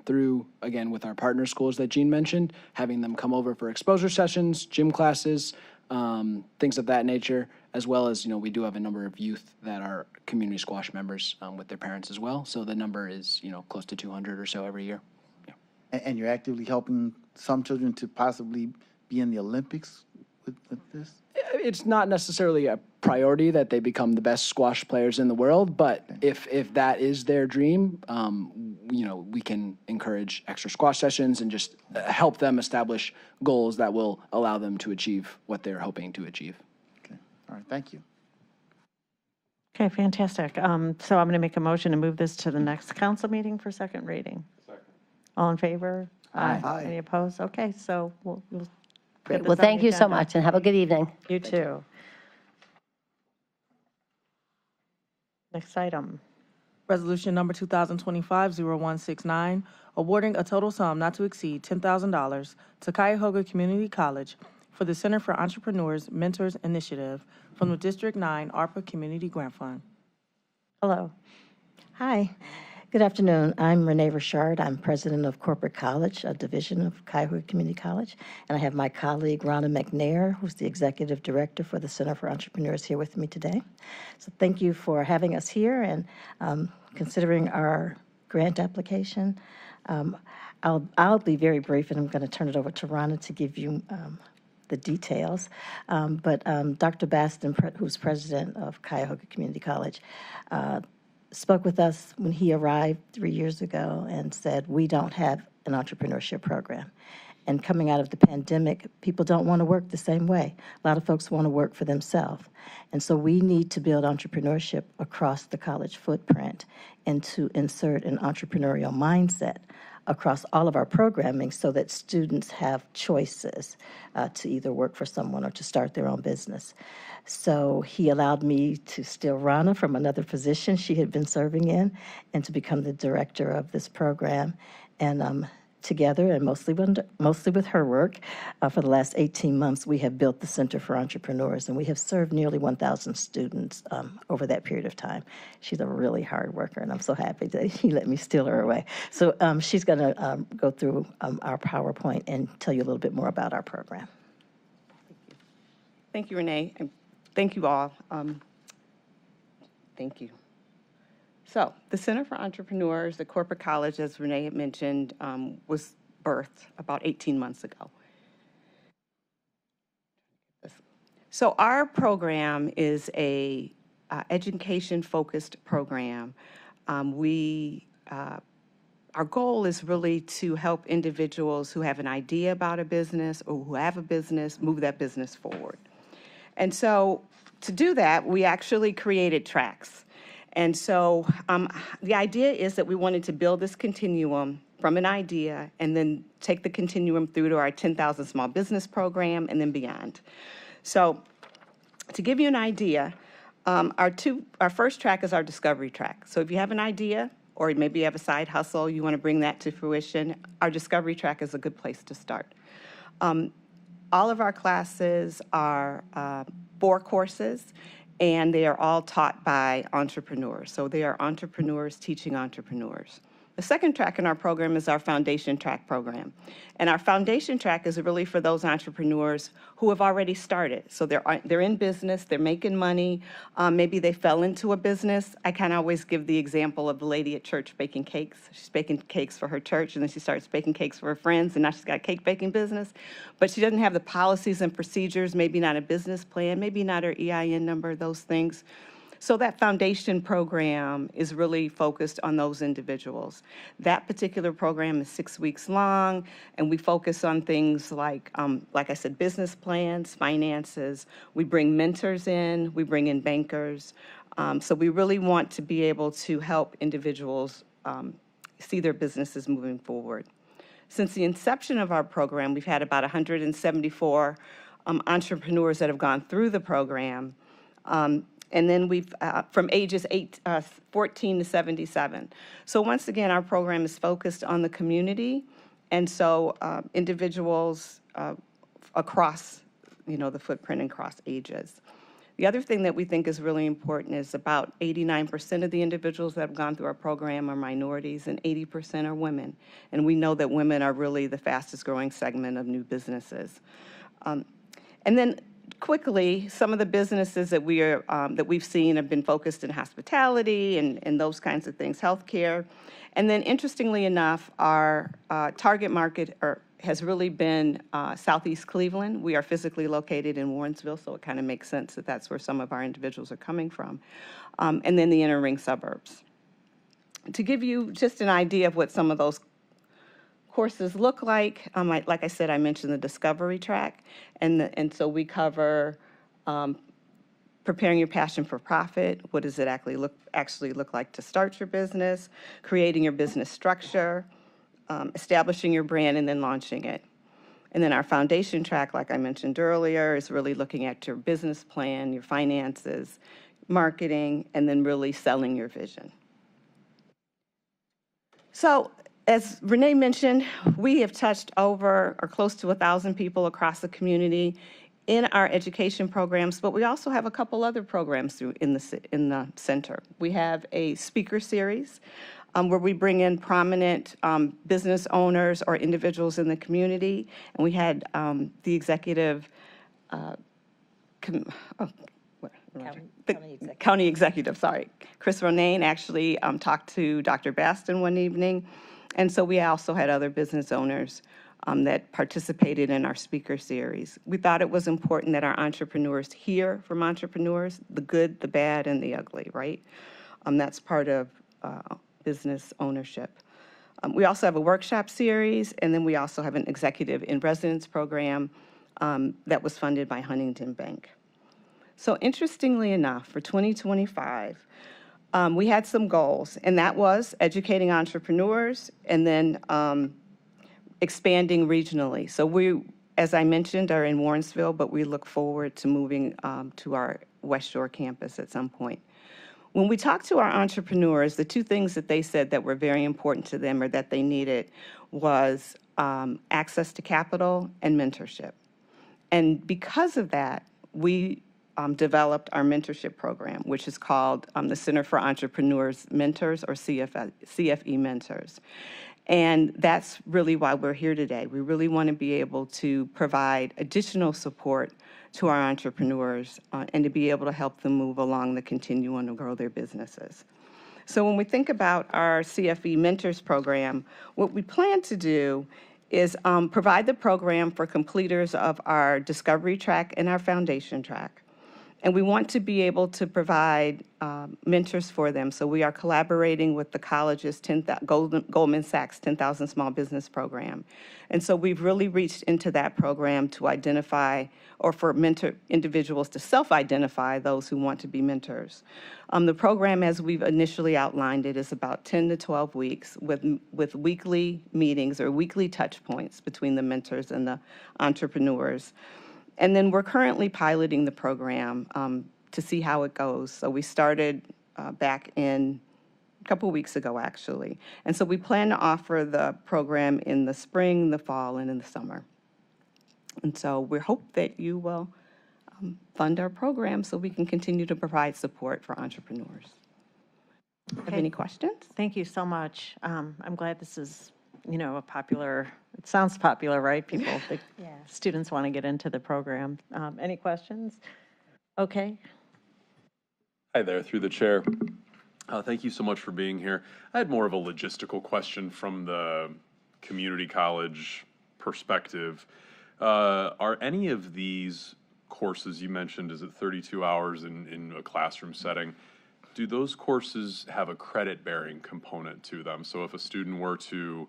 through, again, with our partner schools that Jean mentioned, having them come over for exposure sessions, gym classes, things of that nature, as well as, we do have a number of youth that are community squash members with their parents as well. So the number is, close to 200 or so every year. Yeah. And you're actively helping some children to possibly be in the Olympics with this? It's not necessarily a priority that they become the best squash players in the world, but if that is their dream, we can encourage extra squash sessions and just help them establish goals that will allow them to achieve what they're hoping to achieve. Okay. All right. Thank you. Okay, fantastic. So I'm going to make a motion to move this to the next council meeting for second reading. Second. All in favor? Aye. Any opposed? Okay, so we'll Great. get Well, this on thank the you so agenda. much, and have a good evening. You too. Next item. Resolution number 2025-0169, awarding a total sum not to exceed $10,000 to Cuyahoga Community College for the Center for Entrepreneurs Mentors Initiative from the District 9 ARPA Community Grant Fund. Hello. Hi, good afternoon. I'm Renee Richard. I'm president of Corporate College, a division of Cuyahoga Community College. And I have my colleague Rhonda McNair, who's the executive director for the Center for Entrepreneurs, here with me today. So thank you for having us here and considering our grant application. I'll be very brief, and I'm going to turn it over to Rhonda to give you the details. But Dr. Baston, who's president of Cuyahoga Community College, spoke with us when he arrived 3 years ago and said, we don't have an entrepreneurship program. And coming out of the pandemic, people don't want to work the same way. A lot of folks want to work for themselves. And so we need to build entrepreneurship across the college footprint and to insert an entrepreneurial mindset across all of our programming so that students have choices to either work for someone or to start their own business. So he allowed me to steal Rana from another position she had been serving in and to become the director of this program. And together, and mostly with her work, for the last 18 months, we have built the Center for Entrepreneurs, and we have served nearly 1,000 students over that period of time. She's a really hard worker, and I'm so happy that he let me steal her away. So she's going to go through our PowerPoint and tell you a little bit more about our program. Thank you, Renee, and thank you all. Thank you. So the Center for Entrepreneurs, the Corporate College, as Renee had mentioned, was birthed about 18 months ago. So our program is a education-focused program. Our goal is really to help individuals who have an idea about a business or who have a business move that business forward. And so to do that, we actually created tracks. And so the idea is that we wanted to build this continuum from an idea and then take the continuum through to our 10,000 small business program and then beyond. So to give you an idea, Our first track is our discovery track. So if you have an idea, or maybe you have a side hustle, you want to bring that to fruition, our discovery track is a good place to start. All of our classes are 4 courses, and they are all taught by entrepreneurs. So they are entrepreneurs teaching entrepreneurs. The second track in our program is our foundation track program. And our foundation track is really for those entrepreneurs who have already started. So they're in business, they're making money, maybe they fell into a business. I kind of always give the example of the lady at church baking cakes. She's baking cakes for her church, and then she starts baking cakes for her friends, and now she's got a cake baking business. But she doesn't have the policies and procedures, maybe not a business plan, maybe not her EIN number, those things. So that foundation program is really focused on those individuals. That particular program is 6 weeks long, and we focus on things like I said, business plans, finances. We bring mentors in, we bring in bankers. So we really want to be able to help individuals see their businesses moving forward. Since the inception of our program, we've had about 174 entrepreneurs that have gone through the program. And then we've, from ages 14 to 77. So once again, our program is focused on the community, and so individuals across, the footprint and across ages. The other thing that we think is really important is about 89% of the individuals that have gone through our program are minorities, and 80% are women. And we know that women are really the fastest growing segment of new businesses. And then quickly, some of the businesses that we've seen have been focused in hospitality and those kinds of things, healthcare. And then, interestingly enough, our target market has really been Southeast Cleveland. We are physically located in Warrensville, so it kind of makes sense that that's where some of our individuals are coming from. And then the inner ring suburbs. To give you just an idea of what some of those courses look like I said, I mentioned the discovery track, and so we cover preparing your passion for profit. What does it actually look like to start your business? Creating your business structure, establishing your brand, and then launching it. And then our foundation track, like I mentioned earlier, is really looking at your business plan, your finances, marketing, and then really selling your vision. So, as Renee mentioned, we have touched over or close to 1,000 people across the community in our education programs, but we also have a couple other programs in the center. We have a speaker series where we bring in prominent business owners or individuals in the community, and we had the executive, county executive, Chris Ronayne actually talked to Dr. Baston one evening. And so we also had other business owners that participated in our speaker series. We thought it was important that our entrepreneurs hear from entrepreneurs, the good, the bad, and the ugly, right? That's part of business ownership. We also have a workshop series, and then we also have an executive in residence program that was funded by Huntington Bank. So interestingly enough, for 2025, we had some goals, and that was educating entrepreneurs and then expanding regionally. So we, as I mentioned, are in Warrensville, but we look forward to moving to our West Shore campus at some point. When we talked to our entrepreneurs, the 2 things that they said that were very important to them or that they needed was access to capital and mentorship. And because of that, we developed our mentorship program, which is called the Center for Entrepreneurs Mentors, or CFE Mentors. And that's really why we're here today. We really want to be able to provide additional support to our entrepreneurs and to be able to help them move along the continuum and grow their businesses. So when we think about our CFE Mentors program, what we plan to do is provide the program for completers of our discovery track and our foundation track. And we want to be able to provide mentors for them. So we are collaborating with the college's Goldman Sachs 10,000 Small Business Program. And so we've really reached into that program to identify, or for individuals to self-identify those who want to be mentors. The program, as we've initially outlined it, is about 10 to 12 weeks with weekly meetings or weekly touch points between the mentors and the entrepreneurs. And then we're currently piloting the program to see how it goes. So we started back in a couple weeks ago, actually. And so we plan to offer the program in the spring, the fall, and in the summer. And so we hope that you will fund our program so we can continue to provide support for entrepreneurs. Have Okay. any questions? Thank you so much. I'm glad this is, a popular, it sounds popular, right? People, the students want to get into the program. Any questions? Okay. Hi there, through the chair. Thank you so much for being here. I had more of a logistical question from the community college perspective. Are any of these courses you mentioned, is it 32 hours in a classroom setting, do those courses have a credit-bearing component to them? So if a student were to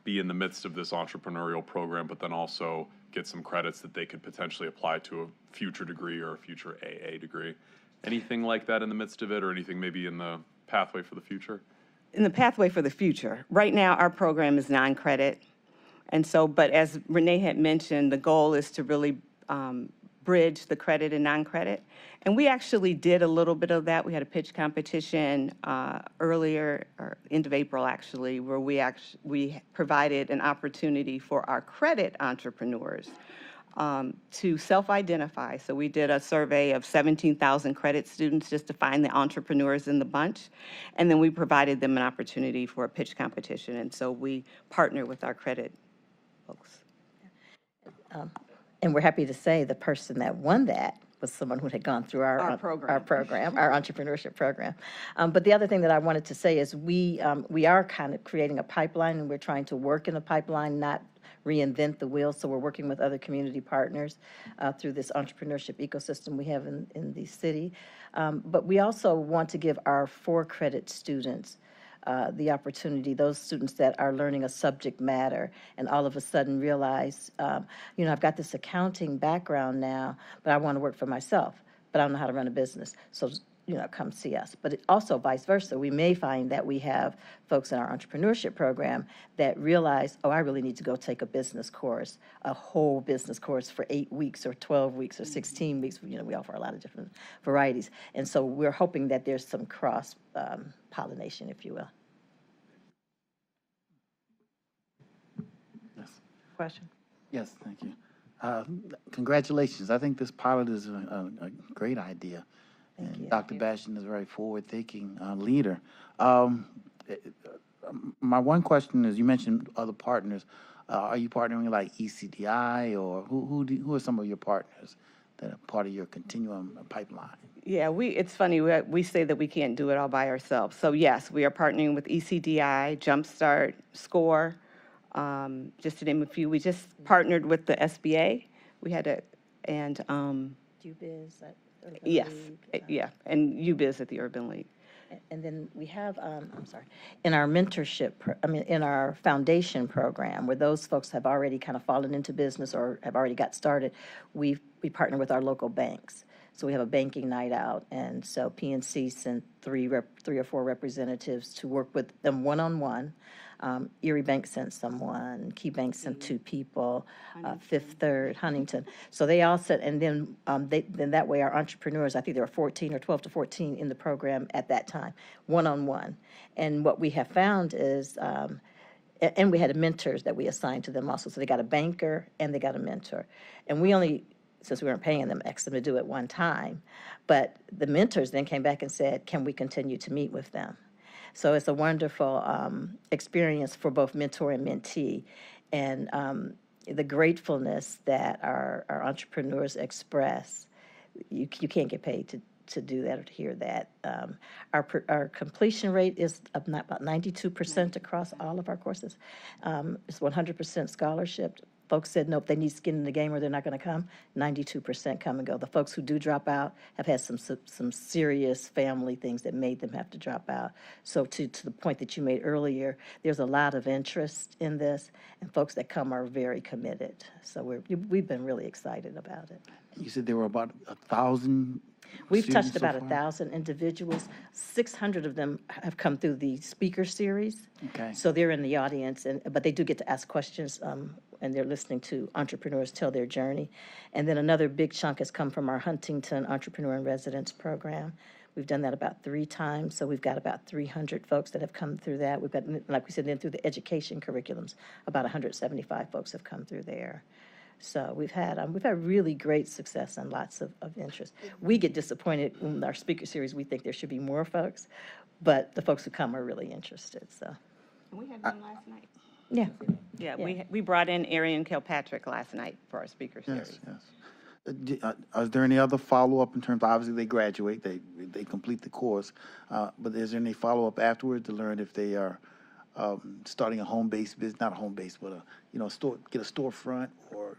be in the midst of this entrepreneurial program, but then also get some credits that they could potentially apply to a future degree or a future AA degree, anything like that in the midst of it, or anything maybe in the pathway for the future? In the pathway for the future, right now our program is non-credit. And so, but as Renee had mentioned, the goal is to really bridge the credit and non-credit. And we actually did a little bit of that. We had a pitch competition earlier, or end of April actually, where we provided an opportunity for our credit entrepreneurs to self-identify. So we did a survey of 17,000 credit students just to find the entrepreneurs in the bunch. And then we provided them an opportunity for a pitch competition. And so we partner with our credit folks. And we're happy to say the person that won that was someone who had gone through our program, our entrepreneurship program. But the other thing that I wanted to say is we are kind of creating a pipeline, and we're trying to work in a pipeline, not reinvent the wheel. So we're working with other community partners through this entrepreneurship ecosystem we have in the city. But we also want to give our 4-credit students the opportunity, those students that are learning a subject matter and all of a sudden realize, I've got this accounting background now, but I want to work for myself, but I don't know how to run a business. So, come see us. But it also vice versa. We may find that we have folks in our entrepreneurship program that realize, I really need to go take a business course, a whole business course for 8 weeks or 12 weeks or 16 weeks. We offer a lot of different varieties. And so we're hoping that there's some cross pollination, if you will. Question? Yes, thank you. Congratulations. I think this pilot is a great idea. And Dr. Bastian is a very forward-thinking leader. My one question is, you mentioned other partners. Are you partnering with like ECDI, or who are some of your partners that are part of your continuum pipeline? Yeah, it's funny, we say that we can't do it all by ourselves. So yes, we are partnering with ECDI, Jumpstart, SCORE, just to name a few. We just partnered with the SBA. We had UBiz at Urban yes, League. yeah, and UBiz at the Urban League. And then we have, in our mentorship, in our foundation program, where those folks have already kind of fallen into business or have already got started, we partner with our local banks. So we have a banking night out, and so PNC sent three or four representatives to work with them one-on-one. Erie Bank sent someone, Key Bank sent 2 people, Fifth Third, Huntington. So they all said, and then then that way our entrepreneurs, I think there were 14 or 12 to 14 in the program at that time, one-on-one. And what we have found is, and we had mentors that we assigned to them also. So they got a banker and they got a mentor. And we only, since we weren't paying them, asked them to do it one time. But the mentors then came back and said, can we continue to meet with them? So it's a wonderful experience for both mentor and mentee. And the gratefulness that our entrepreneurs express, you can't get paid to do that or to hear that. Our completion rate is about 92% across all of our courses. It's 100% scholarship. Folks said, nope, they need skin in the game or they're not going to come. 92% come and go. The folks who do drop out have had some serious family things that made them have to drop out. So to the point that you made earlier, there's a lot of interest in this, and folks that come are very committed. So we've been really excited about it. You said there were about 1,000 We've students touched about so far? 1,000 individuals. 600 of them have come through the speaker series. Okay. So they're in the audience, but they do get to ask questions and they're listening to entrepreneurs tell their journey. And then another big chunk has come from our Huntington Entrepreneur in Residence program. We've done that about 3 times, so we've got about 300 folks that have come through that. We've got, like we said, then through the education curriculums, about 175 folks have come through there. So we've had really great success and lots of interest. We get disappointed in our speaker series. We think there should be more folks, but the folks who come are really interested, so. We had one last night. Yeah. Yeah, we brought in Arian Kilpatrick last night for our speaker series. Yes, yes. Is there any other follow-up in terms, obviously they graduate, they complete the course, but is there any follow-up afterwards to learn if they are starting a home-based business, not a home-based, but get a storefront, or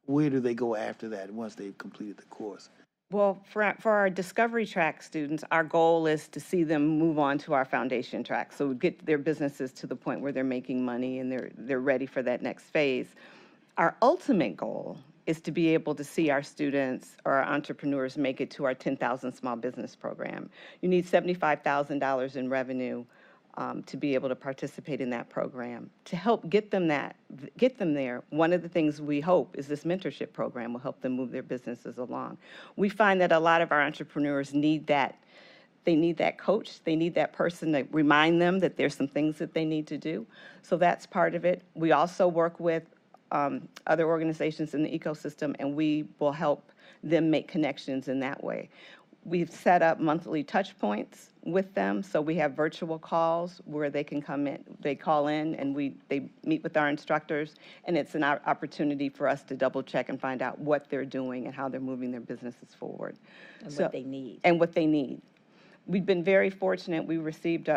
where do they go after that once they've completed the course? Well, for our Discovery Track students, our goal is to see them move on to our Foundation Track. So get their businesses to the point where they're making money and they're ready for that next phase. Our ultimate goal is to be able to see our students or our entrepreneurs make it to our 10,000 Small Business Program. You need $75,000 in revenue to be able to participate in that program. To help get them there, one of the things we hope is this mentorship program will help them move their businesses along. We find that a lot of our entrepreneurs need that. They need that coach. They need that person to remind them that there's some things that they need to do. So that's part of it. We also work with other organizations in the ecosystem, and we will help them make connections in that way. We've set up monthly touch points with them, so we have virtual calls where they can come in, they call in, and they meet with our instructors, and it's an opportunity for us to double check and find out what they're doing and how they're moving their businesses forward. And what they need. And what they need. We've been very fortunate. We received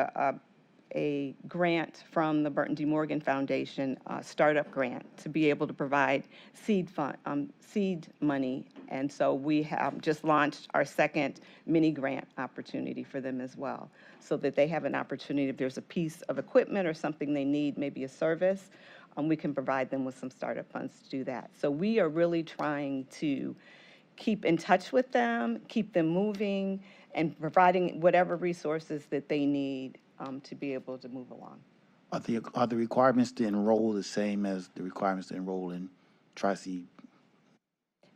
a grant from the Burton D. Morgan Foundation, startup grant, to be able to provide seed money. And so we have just launched our second mini grant opportunity for them as well, so that they have an opportunity, if there's a piece of equipment or something they need, maybe a service, we can provide them with some startup funds to do that. So we are really trying to keep in touch with them, keep them moving, and providing whatever resources that they need to be able to move along. Are the requirements to enroll the same as the requirements to enroll in Tri-C?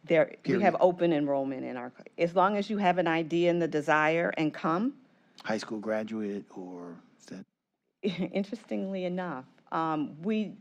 We have open enrollment in our, as long as you have an idea and the desire and come. High school graduate, or is that? Interestingly enough, we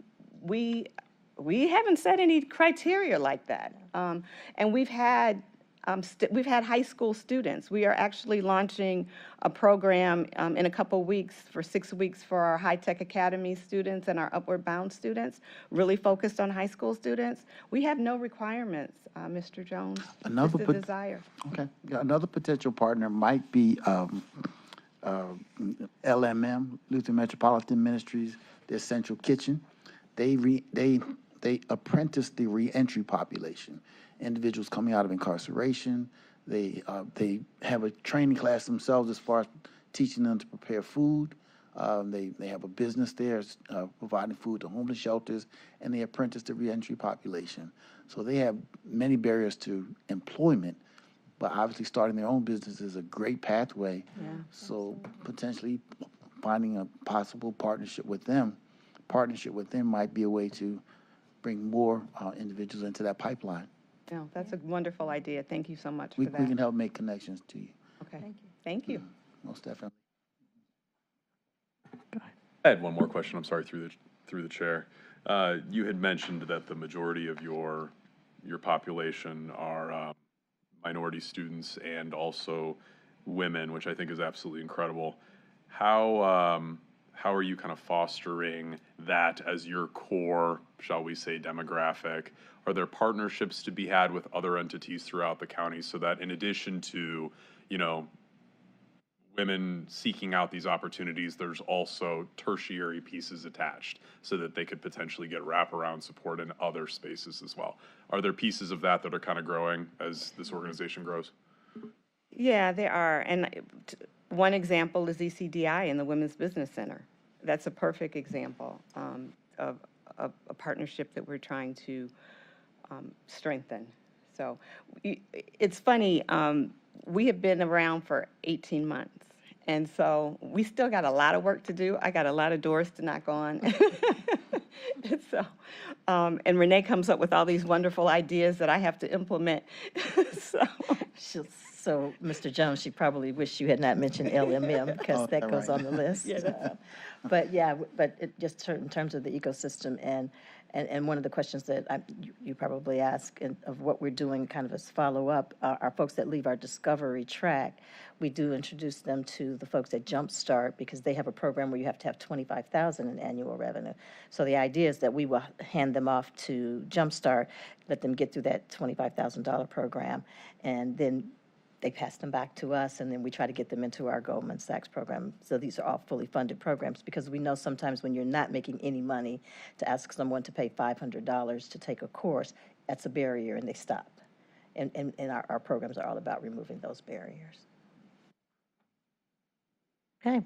haven't set any criteria like that. And we've had high school students. We are actually launching a program in a couple weeks for 6 weeks for our High Tech Academy students and our Upward Bound students, really focused on high school students. We have no requirements, Mr. Jones, just a desire. Okay. Yeah, another potential partner might be LMM, Lutheran Metropolitan Ministries, their Central Kitchen. They apprentice the reentry population. Individuals coming out of incarceration. They have a training class themselves as far as teaching them to prepare food. They have a business there providing food to homeless shelters, and they apprentice the reentry population. So they have many barriers to employment, but obviously starting their own business is a great pathway. Yeah, so potentially finding a possible partnership with them might be a way to bring more individuals into that pipeline. No, that's a wonderful idea. Thank you so much for We that. can help make connections to you. Okay. Thank you. Most definitely. I had one more question. I'm sorry, through the chair. You had mentioned that the majority of your population are minority students and also women, which I think is absolutely incredible. How are you kind of fostering that as your core, shall we say, demographic? Are there partnerships to be had with other entities throughout the county so that in addition to, women seeking out these opportunities, there's also tertiary pieces attached so that they could potentially get wraparound support in other spaces as well? Are there pieces of that are kind of growing as this organization grows? Yeah, there are. And one example is ECDI and the Women's Business Center. That's a perfect example of a partnership that we're trying to strengthen. So it's funny, we have been around for 18 months, and so we still got a lot of work to do. I got a lot of doors to knock on. And so, and Renee comes up with all these wonderful ideas that I have to implement. So, Mr. Jones, she probably wished you had not mentioned LMM because that goes on the list. But yeah, just in terms of the ecosystem and one of the questions that you probably ask of what we're doing kind of as follow-up are folks that leave our discovery track. We do introduce them to the folks at Jumpstart because they have a program where you have to have $25,000 in annual revenue. So the idea is that we will hand them off to Jumpstart, let them get through that $25,000 program, and then they pass them back to us, and then we try to get them into our Goldman Sachs program. So these are all fully funded programs because we know sometimes when you're not making any money, to ask someone to pay $500 to take a course, that's a barrier, and they stop. And our programs are all about removing those barriers. Okay,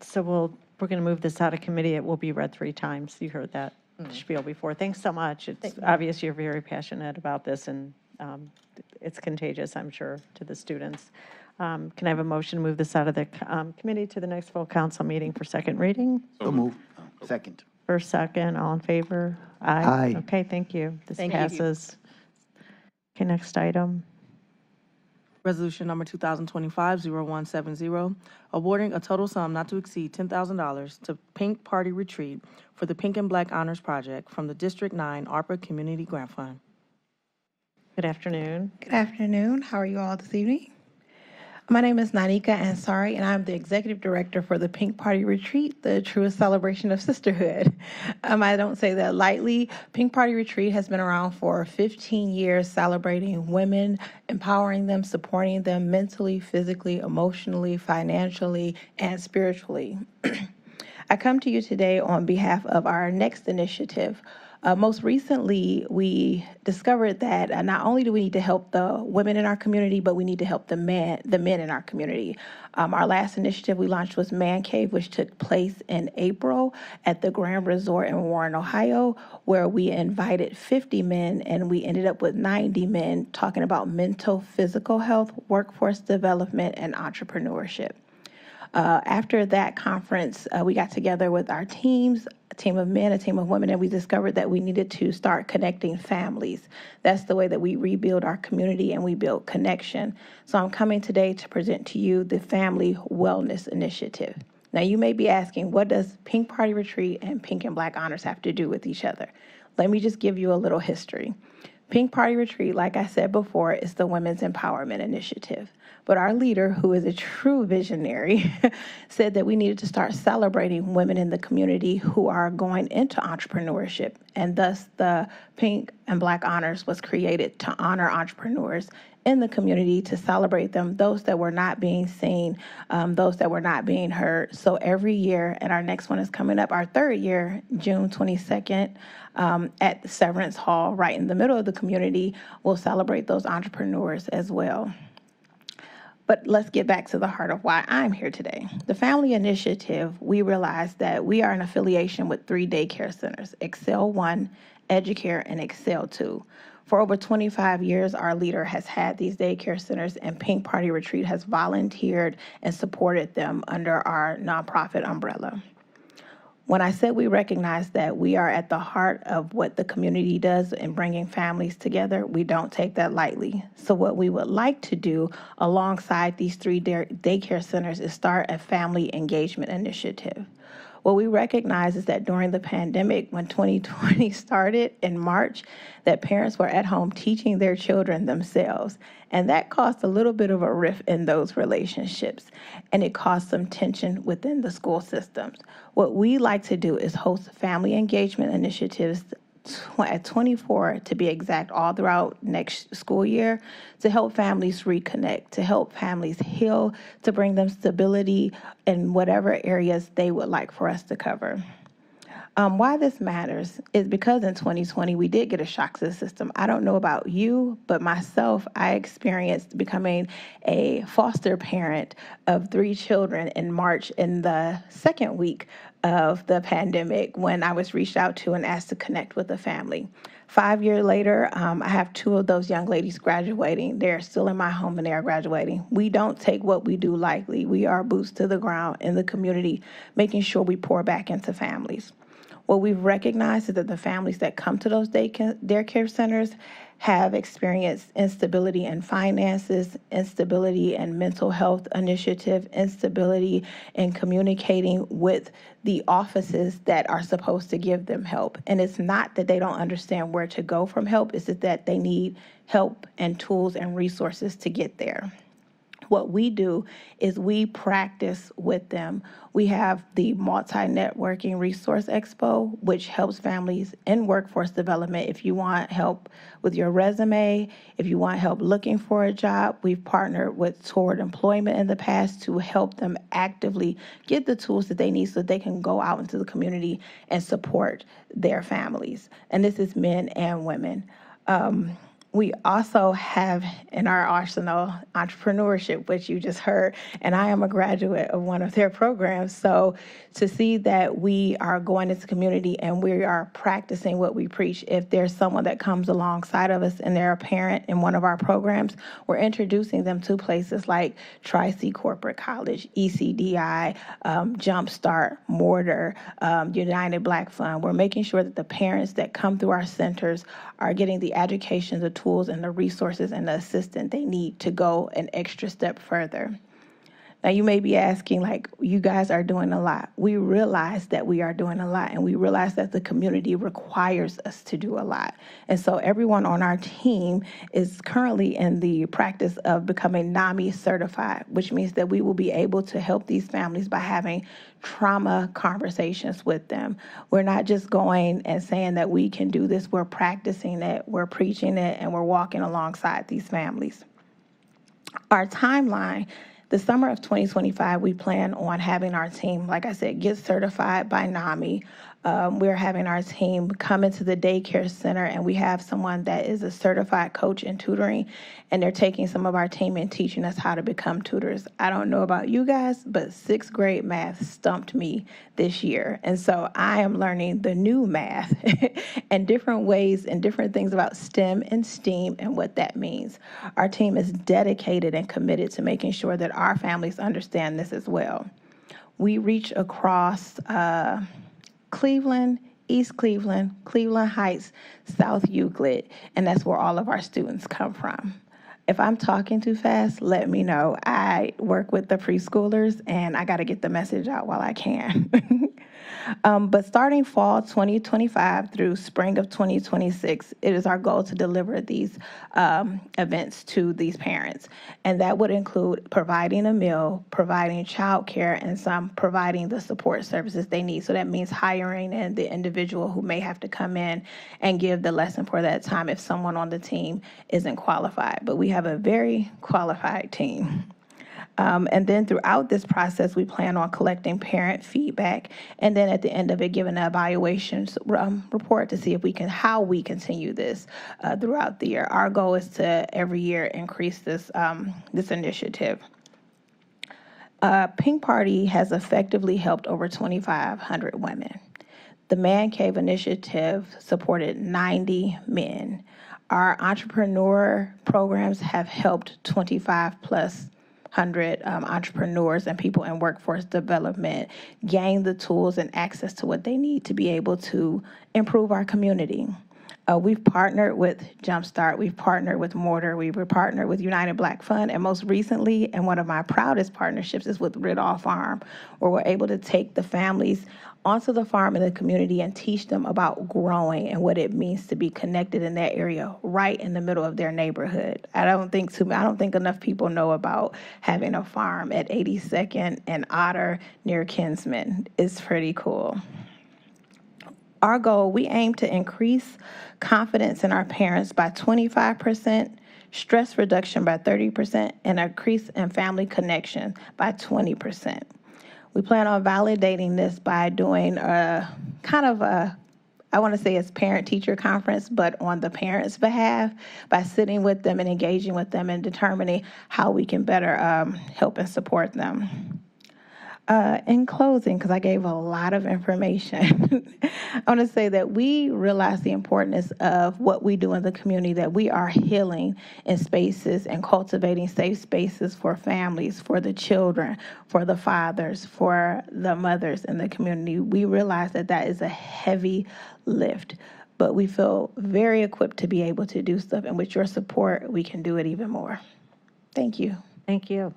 so we're going to move this out of committee. It will be read 3 times. You heard that spiel before. Thanks so much. It's obvious you're very passionate about this, and it's contagious, I'm sure, to the students. Can I have a motion to move this out of the committee to the next full council meeting for second reading? So moved. Second. First, second, all in favor? Aye. Okay, thank you. This Thank you. passes. Okay, next item. Resolution number 2025-0170, awarding a total sum not to exceed $10,000 to Pink Party Retreat for the Pink and Black Honors Project from the District 9 ARPA Community Grant Fund. Good afternoon. Good afternoon. How are you all this evening? My name is Nanika Ansari, and I'm the Executive Director for the Pink Party Retreat, the truest celebration of sisterhood. I don't say that lightly. Pink Party Retreat has been around for 15 years, celebrating women, empowering them, supporting them mentally, physically, emotionally, financially, and spiritually. I come to you today on behalf of our next initiative. Most recently, we discovered that not only do we need to help the women in our community, but we need to help the men in our community. Our last initiative we launched was Man Cave, which took place in April at the Grand Resort in Warren, Ohio, where we invited 50 men and we ended up with 90 men talking about mental, physical health, workforce development, and entrepreneurship. After that conference, we got together with our teams, a team of men, a team of women, and we discovered that we needed to start connecting families. That's the way that we rebuild our community and we build connection. So I'm coming today to present to you the Family Wellness Initiative. Now, you may be asking, what does Pink Party Retreat and Pink and Black Honors have to do with each other? Let me just give you a little history. Pink Party Retreat, like I said before, is the Women's Empowerment Initiative. But our leader, who is a true visionary, said that we needed to start celebrating women in the community who are going into entrepreneurship. And thus, the Pink and Black Honors was created to honor entrepreneurs in the community, to celebrate them, those that were not being seen, those that were not being heard. So every year, and our next one is coming up, our 3rd year, June 22nd, at the Severance Hall, right in the middle of the community, we'll celebrate those entrepreneurs as well. But let's get back to the heart of why I'm here today. The Family Initiative, we realized that we are in affiliation with 3 daycare centers, Excel 1, Educare, and Excel 2. For over 25 years, our leader has had these daycare centers, and Pink Party Retreat has volunteered and supported them under our nonprofit umbrella. When I said we recognize that we are at the heart of what the community does in bringing families together, we don't take that lightly. So what we would like to do alongside these 3 daycare centers is start a family engagement initiative. What we recognize is that during the pandemic, when 2020 started in March, that parents were at home teaching their children themselves. And that caused a little bit of a rift in those relationships. And it caused some tension within the school systems. What we like to do is host family engagement initiatives at 24, to be exact, all throughout next school year, to help families reconnect, to help families heal, to bring them stability in whatever areas they would like for us to cover. Why this matters is because in 2020, we did get a shock to the system. I don't know about you, but myself, I experienced becoming a foster parent of 3 children in March, in the 2nd week of the pandemic, when I was reached out to and asked to connect with a family. 5 years later, I have 2 of those young ladies graduating. They're still in my home and they are graduating. We don't take what we do lightly. We are boots to the ground in the community, making sure we pour back into families. What we've recognized is that the families that come to those daycare centers have experienced instability in finances, instability in mental health initiative, instability in communicating with the offices that are supposed to give them help. And it's not that they don't understand where to go from help, it's that they need help and tools and resources to get there. What we do is we practice with them. We have the Multi-Networking Resource Expo, which helps families in workforce development. If you want help with your resume, if you want help looking for a job, we've partnered with Toward Employment in the past to help them actively get the tools that they need so that they can go out into the community and support their families. And this is men and women. We also have in our arsenal entrepreneurship, which you just heard, and I am a graduate of one of their programs. So to see that we are going into the community and we are practicing what we preach, if there's someone that comes alongside of us and they're a parent in one of our programs, we're introducing them to places like Tri-C Corporate College, ECDI, Jumpstart, Mortar, United Black Fund. We're making sure that the parents that come through our centers are getting the education, the tools, and the resources and the assistance they need to go an extra step further. Now, you may be asking, like, you guys are doing a lot. We realize that we are doing a lot, and we realize that the community requires us to do a lot. And so everyone on our team is currently in the practice of becoming NAMI certified, which means that we will be able to help these families by having trauma conversations with them. We're not just going and saying that we can do this, we're practicing it, we're preaching it, and we're walking alongside these families. Our timeline, the summer of 2025, we plan on having our team, like I said, get certified by NAMI. We're having our team come into the daycare center, and we have someone that is a certified coach in tutoring, and they're taking some of our team and teaching us how to become tutors. I don't know about you guys, but 6th grade math stumped me this year. And so I am learning the new math and different ways and different things about STEM and STEAM and what that means. Our team is dedicated and committed to making sure that our families understand this as well. We reach across Cleveland, East Cleveland, Cleveland Heights, South Euclid, and that's where all of our students come from. If I'm talking too fast, let me know. I work with the preschoolers, and I got to get the message out while I can. But starting fall 2025 through spring of 2026, it is our goal to deliver these events to these parents. And that would include providing a meal, providing childcare, and some providing the support services they need. So that means hiring in the individual who may have to come in and give the lesson for that time if someone on the team isn't qualified. But we have a very qualified team. And then throughout this process, we plan on collecting parent feedback, and then at the end of it, giving an evaluations report to see if how we continue this throughout the year. Our goal is to every year increase this this initiative. Pink Party has effectively helped over 2,500 women. The Man Cave Initiative supported 90 men. Our entrepreneur programs have helped 25+ hundred entrepreneurs and people in workforce development gain the tools and access to what they need to be able to improve our community. We've partnered with Jumpstart, we've partnered with Mortar, we've partnered with United Black Fund, and most recently, and one of my proudest partnerships is with Ridall Farm, where we're able to take the families onto the farm in the community and teach them about growing and what it means to be connected in that area, right in the middle of their neighborhood. I don't think enough people know about having a farm at 82nd and Otter near Kinsman. It's pretty cool. Our goal, we aim to increase confidence in our parents by 25%, stress reduction by 30%, and increase in family connection by 20%. We plan on validating this by doing I want to say it's parent-teacher conference, but on the parents' behalf, by sitting with them and engaging with them and determining how we can better help and support them. In closing, because I gave a lot of information, I want to say that we realize the importance of what we do in the community, that we are healing in spaces and cultivating safe spaces for families, for the children, for the fathers, for the mothers in the community. We realize that that is a heavy lift, but we feel very equipped to be able to do stuff. And with your support, we can do it even more. Thank you. Thank you.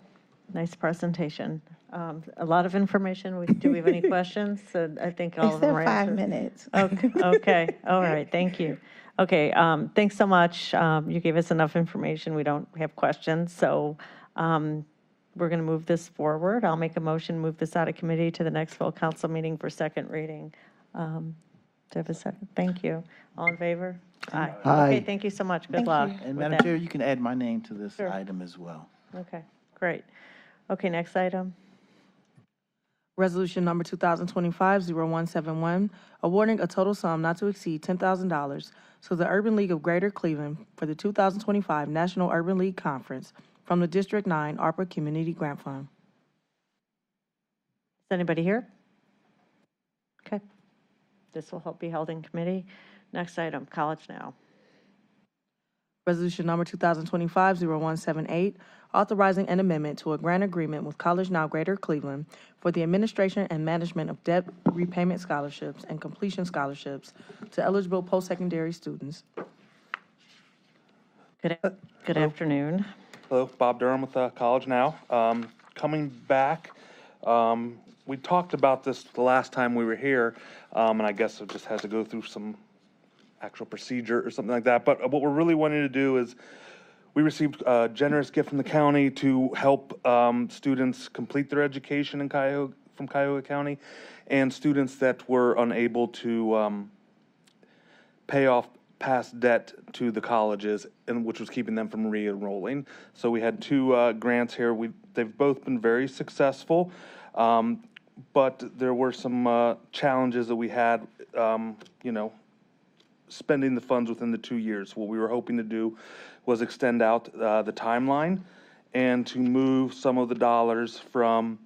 Nice presentation. A lot of information. Do we have any questions? So I think all of them Except were 5 answered. minutes. Okay. Okay. All right. Thank you. Okay. Thanks so much. You gave us enough information. We don't have questions. So we're going to move this forward. I'll make a motion, move this out of committee to the next full council meeting for second reading. Do I have a second? Thank you. All in favor? Aye. Aye. Okay. Thank you so much. Good luck. And with Madam that. Chair, you can add my name to this Sure. item as well. Okay. Great. Okay. Next item. Resolution number 2025-0171, awarding a total sum not to exceed $10,000 to the Urban League of Greater Cleveland for the 2025 National Urban League Conference from the District 9 ARPA Community Grant Fund. Is anybody here? Okay. This will be held in committee. Next item, College Now. Resolution number 2025-0178, authorizing an amendment to a grant agreement with College Now Greater Cleveland for the administration and management of debt repayment scholarships and completion scholarships to eligible post-secondary students. Good afternoon. Hello, Bob Durham with College Now. Coming back, we talked about this the last time we were here, and I guess it just has to go through some actual procedure or something like that. But what we're really wanting to do is we received a generous gift from the county to help students complete their education in from Cuyahoga County, and students that were unable to pay off past debt to the colleges, and which was keeping them from re-enrolling. So we had two grants here. They've both been very successful, but there were some challenges that we had, spending the funds within the 2 years. What we were hoping to do was extend out the timeline and to move some of the dollars from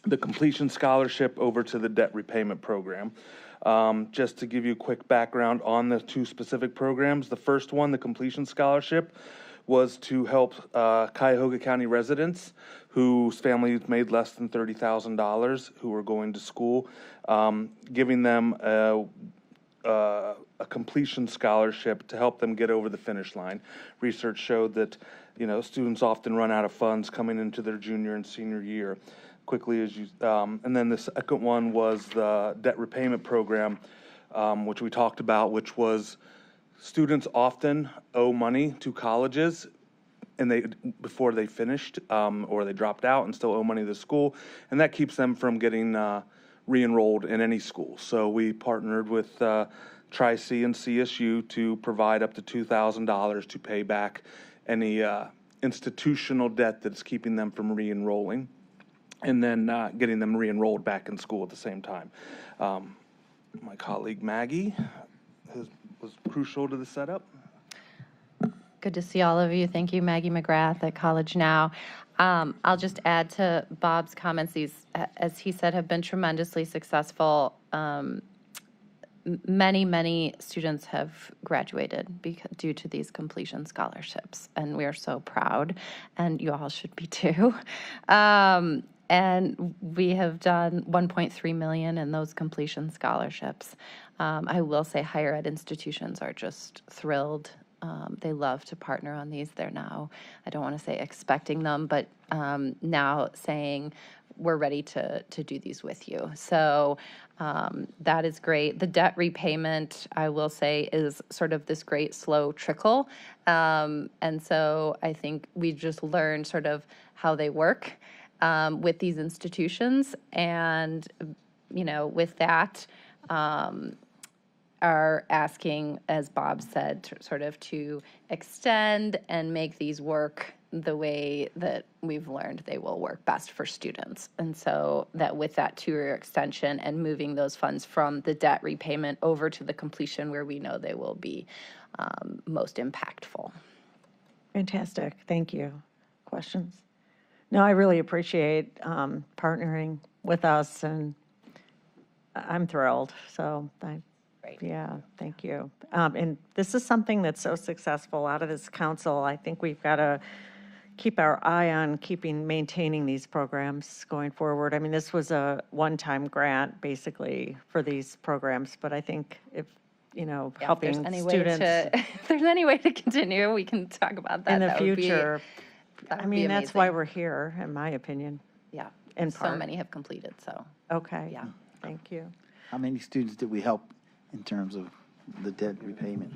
the completion scholarship over to the debt repayment program. Just to give you a quick background on the two specific programs, the first one, the completion scholarship, was to help Cuyahoga County residents whose families made less than $30,000 who were going to school, giving them a completion scholarship to help them get over the finish line. Research showed that, students often run out of funds coming into their junior and senior year quickly and then the second one was the debt repayment program, which we talked about, which was students often owe money to colleges and before they finished or they dropped out and still owe money to the school, and that keeps them from getting re-enrolled in any school. So we partnered with Tri-C and CSU to provide up to $2,000 to pay back any institutional debt that's keeping them from re-enrolling, and then getting them re-enrolled back in school at the same time. My colleague Maggie was crucial to the setup. Good to see all of you. Thank you, Maggie McGrath at College Now. I'll just add to Bob's comments. These, as he said, have been tremendously successful. Many students have graduated due to these completion scholarships, and we are so proud, and you all should be too. And we have done $1.3 million in those completion scholarships. I will say higher ed institutions are just thrilled. They love to partner on these. They're now, I don't want to say expecting them, but now saying, we're ready to do these with you. So that is great. The debt repayment, I will say, is sort of this great slow trickle. And so I think we just learned sort of how they work with these institutions. And, with that, are asking, as Bob said, to extend and make these work the way that we've learned they will work best for students. And so that with that 2-year extension and moving those funds from the debt repayment over to the completion where we know they will be most impactful. Fantastic. Thank you. Questions? No, I really appreciate partnering with us, and I'm thrilled. So yeah, thank you. And this is something that's so successful out of this council. I think we've got to keep our eye on maintaining these programs going forward. I mean, this was a one-time grant basically for these programs, but I think if, Yeah, helping if there's any students way to, if there's any way to continue, we can talk about that. in the That would be- future, that I would be mean, that's why amazing. we're here, in my opinion. Yeah, in so part. many have completed, so. Okay. Yeah. Thank you. How many students did we help in terms of the debt repayment?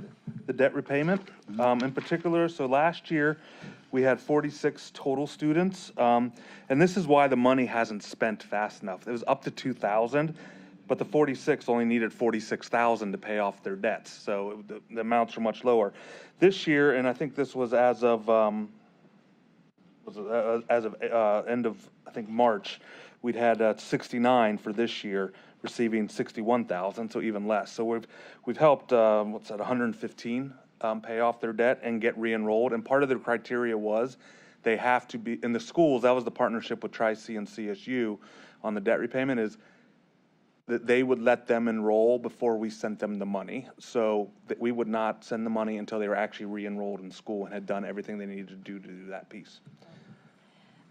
The debt repayment, in particular, so last year, we had 46 total students, and this is why the money hasn't spent fast enough. It was up to 2,000, but the 46 only needed 46,000 to pay off their debts, so the amounts are much lower. This year, and I think this was as of end of, I think, March, we'd had 69 for this year, receiving 61,000, so even less. So we've helped, 115 pay off their debt and get re-enrolled. And part of the criteria was they have to be, in the schools, that was the partnership with Tri-C and CSU on the debt repayment, is that they would let them enroll before we sent them the money. So that we would not send the money until they were actually re-enrolled in school and had done everything they needed to do that piece.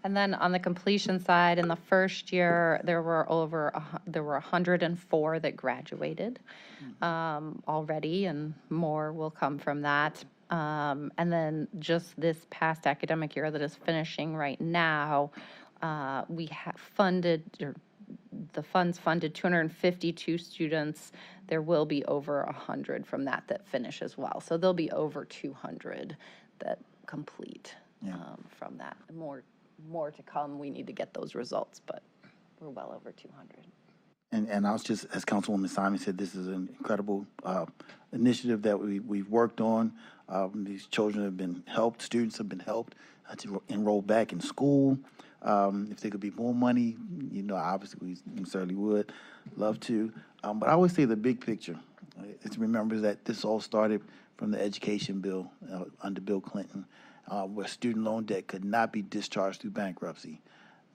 And then on the completion side, in the first year, there were 104 that graduated already, and more will come from that. And then just this past academic year that is finishing right now, we have funded, or the funds funded 252 students. There will be over 100 from that finish as well. So there'll be over 200 that complete from that. More to come. We need to get those results, but we're well over 200. And I was just, as Councilwoman Simon said, this is an incredible initiative that we've worked on. These children have been helped, students have been helped to enroll back in school. If there could be more money, obviously we certainly would love to. But I always say the big picture is to remember that this all started from the education bill under Bill Clinton, where student loan debt could not be discharged through bankruptcy.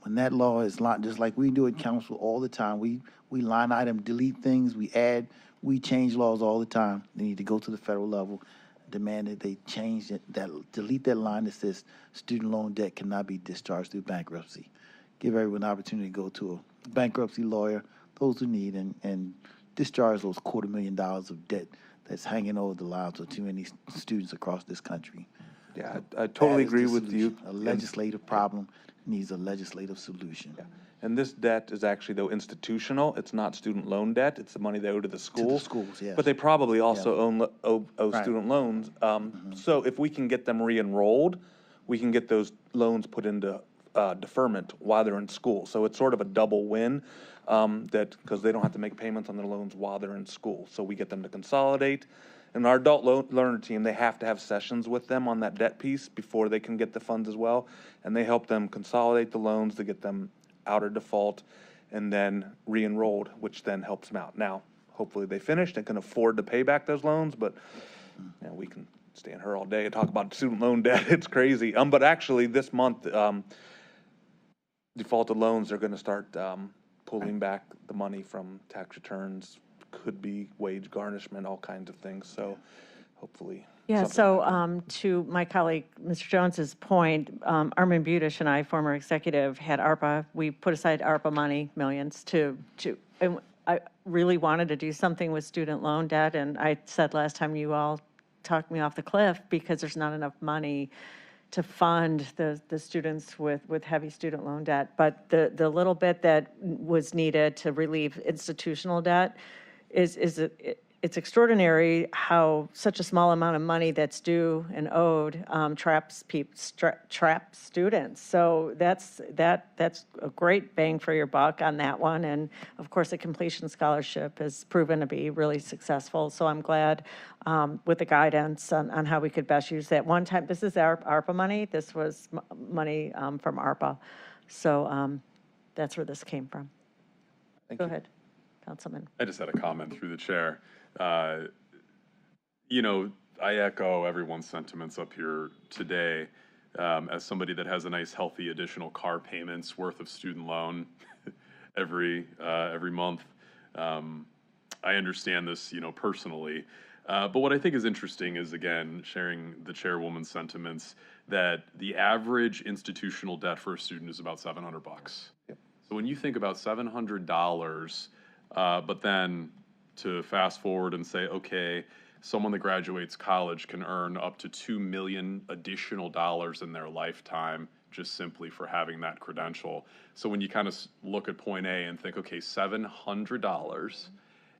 When that law is just like we do at council all the time, we line item delete things, we add, we change laws all the time. They need to go to the federal level, demand that they change it, delete that line that says student loan debt cannot be discharged through bankruptcy. Give everyone an opportunity to go to a bankruptcy lawyer, those who need, and discharge those $250,000 of debt that's hanging over the lives of too many students across this country. Yeah, I totally agree with you. A legislative problem needs a legislative solution. And this debt is actually, though, institutional. It's not student loan debt. It's the money they owe to the schools. schools, yes. But they probably also owe Right. student loans. So if we can get them re-enrolled, we can get those loans put into deferment while they're in school. So it's sort of a double win, because they don't have to make payments on their loans while they're in school. So we get them to consolidate. And our adult learner team, they have to have sessions with them on that debt piece before they can get the funds as well. And they help them consolidate the loans to get them out of default and then re-enrolled, which then helps them out. Now, hopefully they finished and can afford to pay back those loans, but we can stand here all day and talk about student loan debt. It's crazy. But actually this month, defaulted loans are going to start pulling back the money from tax returns, could be wage garnishment, all kinds of things. So hopefully. Yeah, so to my colleague, Mr. Jones's point, Armin Budish and I, former executive, had ARPA. We put aside ARPA money, millions, and I really wanted to do something with student loan debt, and I said last time you all talked me off the cliff because there's not enough money to fund the students with heavy student loan debt. But the little bit that was needed to relieve institutional debt it's extraordinary how such a small amount of money that's due and owed traps students. So that's a great bang for your buck on that one. And of course, the completion scholarship has proven to be really successful. So I'm glad with the guidance on how we could best use that. One time, this is our ARPA money. This was money from ARPA. So that's where this came from. Go ahead, Councilman. I just had a comment through the chair. I echo everyone's sentiments up here today. As somebody that has a nice, healthy additional car payments worth of student loan, every month. I understand this, personally. But what I think is interesting is, again, sharing the chairwoman's sentiments that the average institutional debt for a student is about $700. So when you think about $700, but then to fast forward and say, okay, someone that graduates college can earn up to $2 million additional dollars in their lifetime just simply for having that credential. So when you kind of look at point A and think, okay, $700,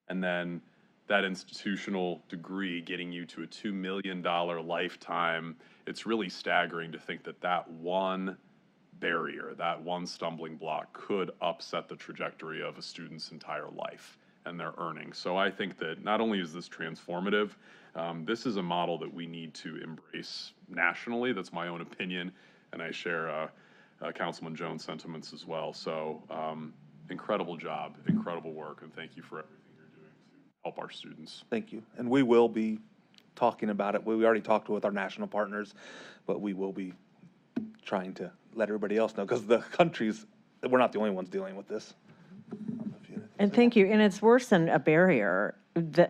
and then that institutional degree getting you to a $2 million lifetime, it's really staggering to think that that one barrier, that one stumbling block could upset the trajectory of a student's entire life and their earnings. So I think that not only is this transformative, this is a model that we need to embrace nationally. That's my own opinion, and I share Councilman Jones' sentiments as well. So incredible job, incredible work, and thank you for everything you're doing to help our students. Thank you. And we will be talking about it. We already talked with our national partners, but we will be trying to let everybody else know, because the countries, we're not the only ones dealing with this. And thank you. And it's worse than a barrier,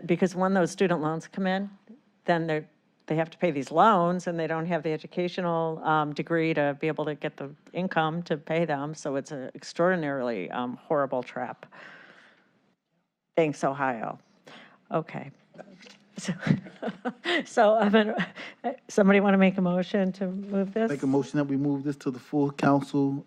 because when those student loans come in, then they have to pay these loans, and they don't have the educational degree to be able to get the income to pay them. So it's an extraordinarily horrible trap. Thanks, Ohio. Okay. So somebody want to make a motion to move this? Make a motion that we move this to the full council.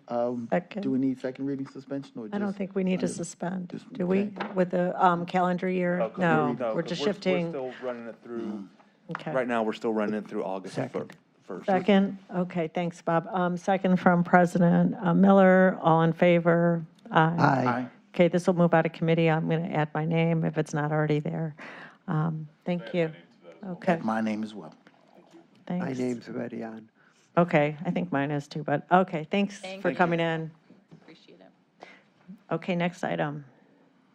Second. Do we need second reading suspension or just? I don't think we need to suspend, do we, okay. with the calendar year? No, we're just shifting. We're still running it through, Okay. right now, we're still running it through August 1st. Second, okay, thanks, Bob. Second from President Miller, all in favor? Aye. Okay, this will move out of committee. I'm going to add my name if it's not already there. Thank you. Okay, My name as well. My thanks. name's already on. Okay, I think mine is too, but, okay, thanks for coming in. Appreciate it. Okay, next item.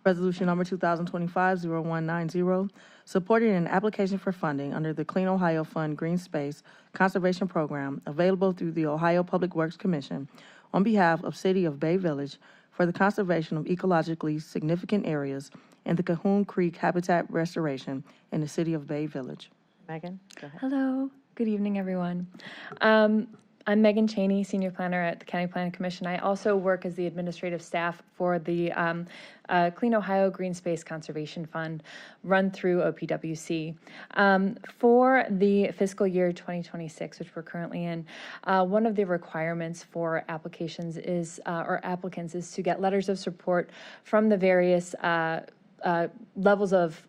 Resolution number 2025-0190, supporting an application for funding under the Clean Ohio Fund Green Space Conservation Program available through the Ohio Public Works Commission on behalf of City of Bay Village for the conservation of ecologically significant areas and the Cahoon Creek habitat restoration in the City of Bay Village. Megan, go ahead. Hello, good evening, everyone. I'm Megan Cheney, Senior Planner at the County Planning Commission. I also work as the administrative staff for the Clean Ohio Green Space Conservation Fund run through OPWC. For the fiscal year 2026, which we're currently in, one of the requirements for applications is, or applicants is to get letters of support from the various levels of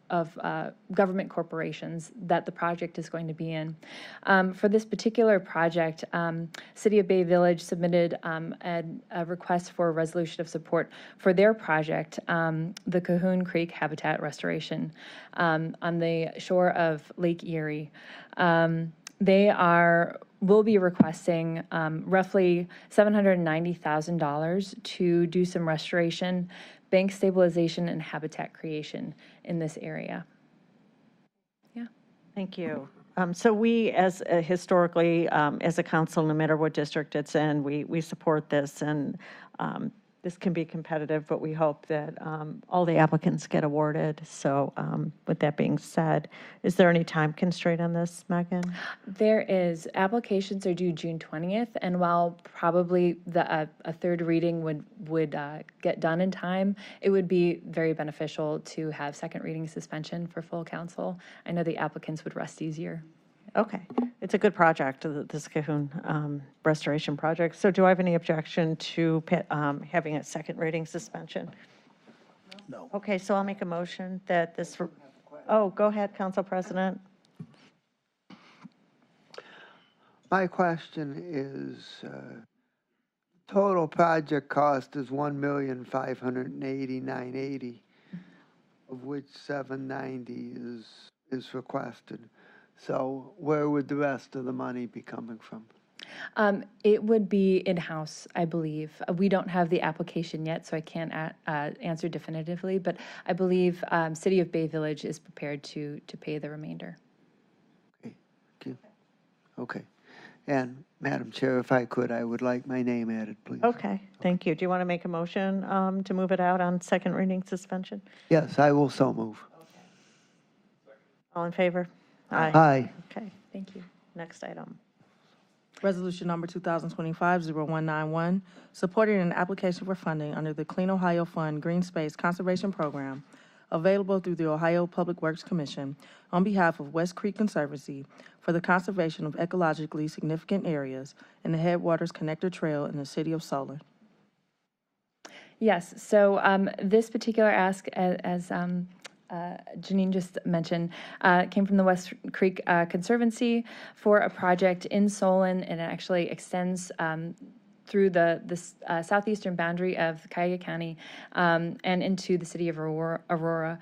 government corporations that the project is going to be in. For this particular project, City of Bay Village submitted a request for a resolution of support for their project, the Cahoon Creek Habitat Restoration on the shore of Lake Erie. They will be requesting roughly $790,000 to do some restoration, bank stabilization, and habitat creation in this area. Yeah. Thank you. So we, as historically, as a council, no matter what district it's in, we support this, and this can be competitive, but we hope that all the applicants get awarded. So with that being said, is there any time constraint on this, Megan? There is. Applications are due June 20th, and while probably a third reading would get done in time, it would be very beneficial to have second reading suspension for full council. I know the applicants would rest easier. Okay, it's a good project, this Cahoon restoration project. So do I have any objection to having a second reading suspension? No. Okay, so I'll make a motion that this, oh, go ahead, Council President. My question is, total project cost is $1,589,080, of which $790 is requested. So where would the rest of the money be coming from? It would be in-house, I believe. We don't have the application yet, so I can't answer definitively, but I believe City of Bay Village is prepared to pay the remainder. Okay, thank you. Okay. And Madam Chair, if I could, I would like my name added, please. Okay, thank you. Do you want to make a motion to move it out on second reading suspension? Yes, I will so move. All in favor? Aye. Okay, thank you. Next item. Resolution number 2025-0191, supporting an application for funding under the Clean Ohio Fund Green Space Conservation Program, available through the Ohio Public Works Commission on behalf of West Creek Conservancy for the conservation of ecologically significant areas in the Headwaters Connector Trail in the city of Solon. Yes, so this particular ask, as Janine just mentioned, came from the West Creek Conservancy for a project in Solon, and it actually extends through the southeastern boundary of Cuyahoga County and into the city of Aurora.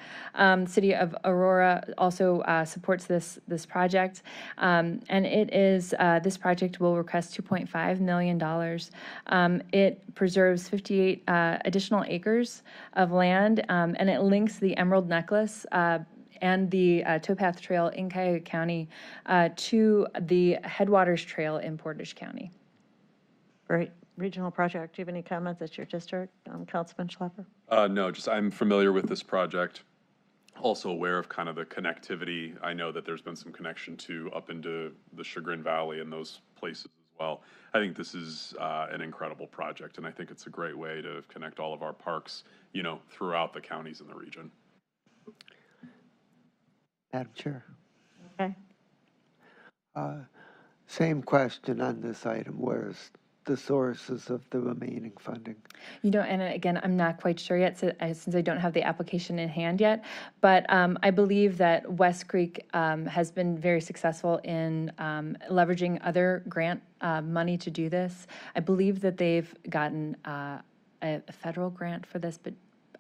City of Aurora also supports this project, and it is this project will request $2.5 million. It preserves 58 additional acres of land, and it links the Emerald Necklace and the towpath trail in Cuyahoga County to the Headwaters Trail in Portage County. Great. Regional project, do you have any comments? That's your district, Councilman Schlepper? No, just I'm familiar with this project. Also aware of kind of the connectivity. I know that there's been some connection to up into the Chagrin Valley and those places as well. I think this is an incredible project, and I think it's a great way to connect all of our parks, you know, throughout the counties in the region. Madam Chair. Okay. Same question on this item. Where's the sources of the remaining funding? You know, and again, I'm not quite sure yet since I don't have the application in hand yet, but I believe that West Creek has been very successful in leveraging other grant money to do this. I believe that they've gotten a federal grant for this, but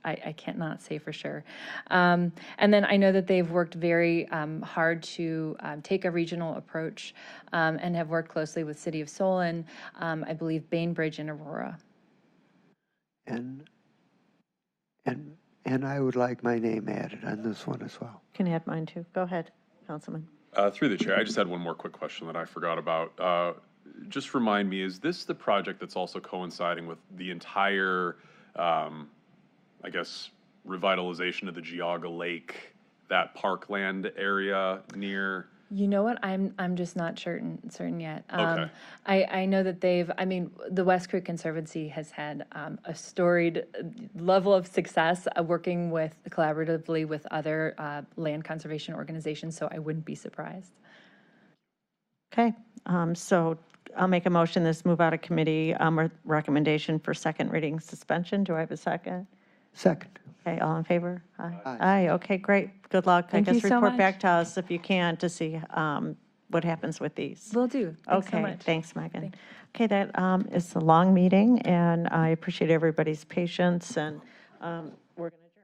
I cannot say for sure. And then I know that they've worked very hard to take a regional approach and have worked closely with City of Solon, I believe Bainbridge and Aurora. And I would like my name added on this one as well. Can add mine too. Go ahead, Councilman. Through the chair, I just had one more quick question that I forgot about. Just remind me, is this the project that's also coinciding with the entire I guess, revitalization of the Geauga Lake, that parkland area near? You know what? I'm just not certain yet. Okay. I know that the West Creek Conservancy has had a storied level of success working collaboratively with other land conservation organizations, so I wouldn't be surprised. Okay, so I'll make a motion, this move out of committee, recommendation for second reading suspension. Do I have a second? Second. Okay, all in favor? Aye. Aye. Aye, okay, great. Good luck. Thank I you guess so report much. back to us if you can to see what happens with these. Will do. Thanks so Okay, much. thanks, Megan. Okay, that is a long meeting, and I appreciate everybody's patience, and we're going to adjourn.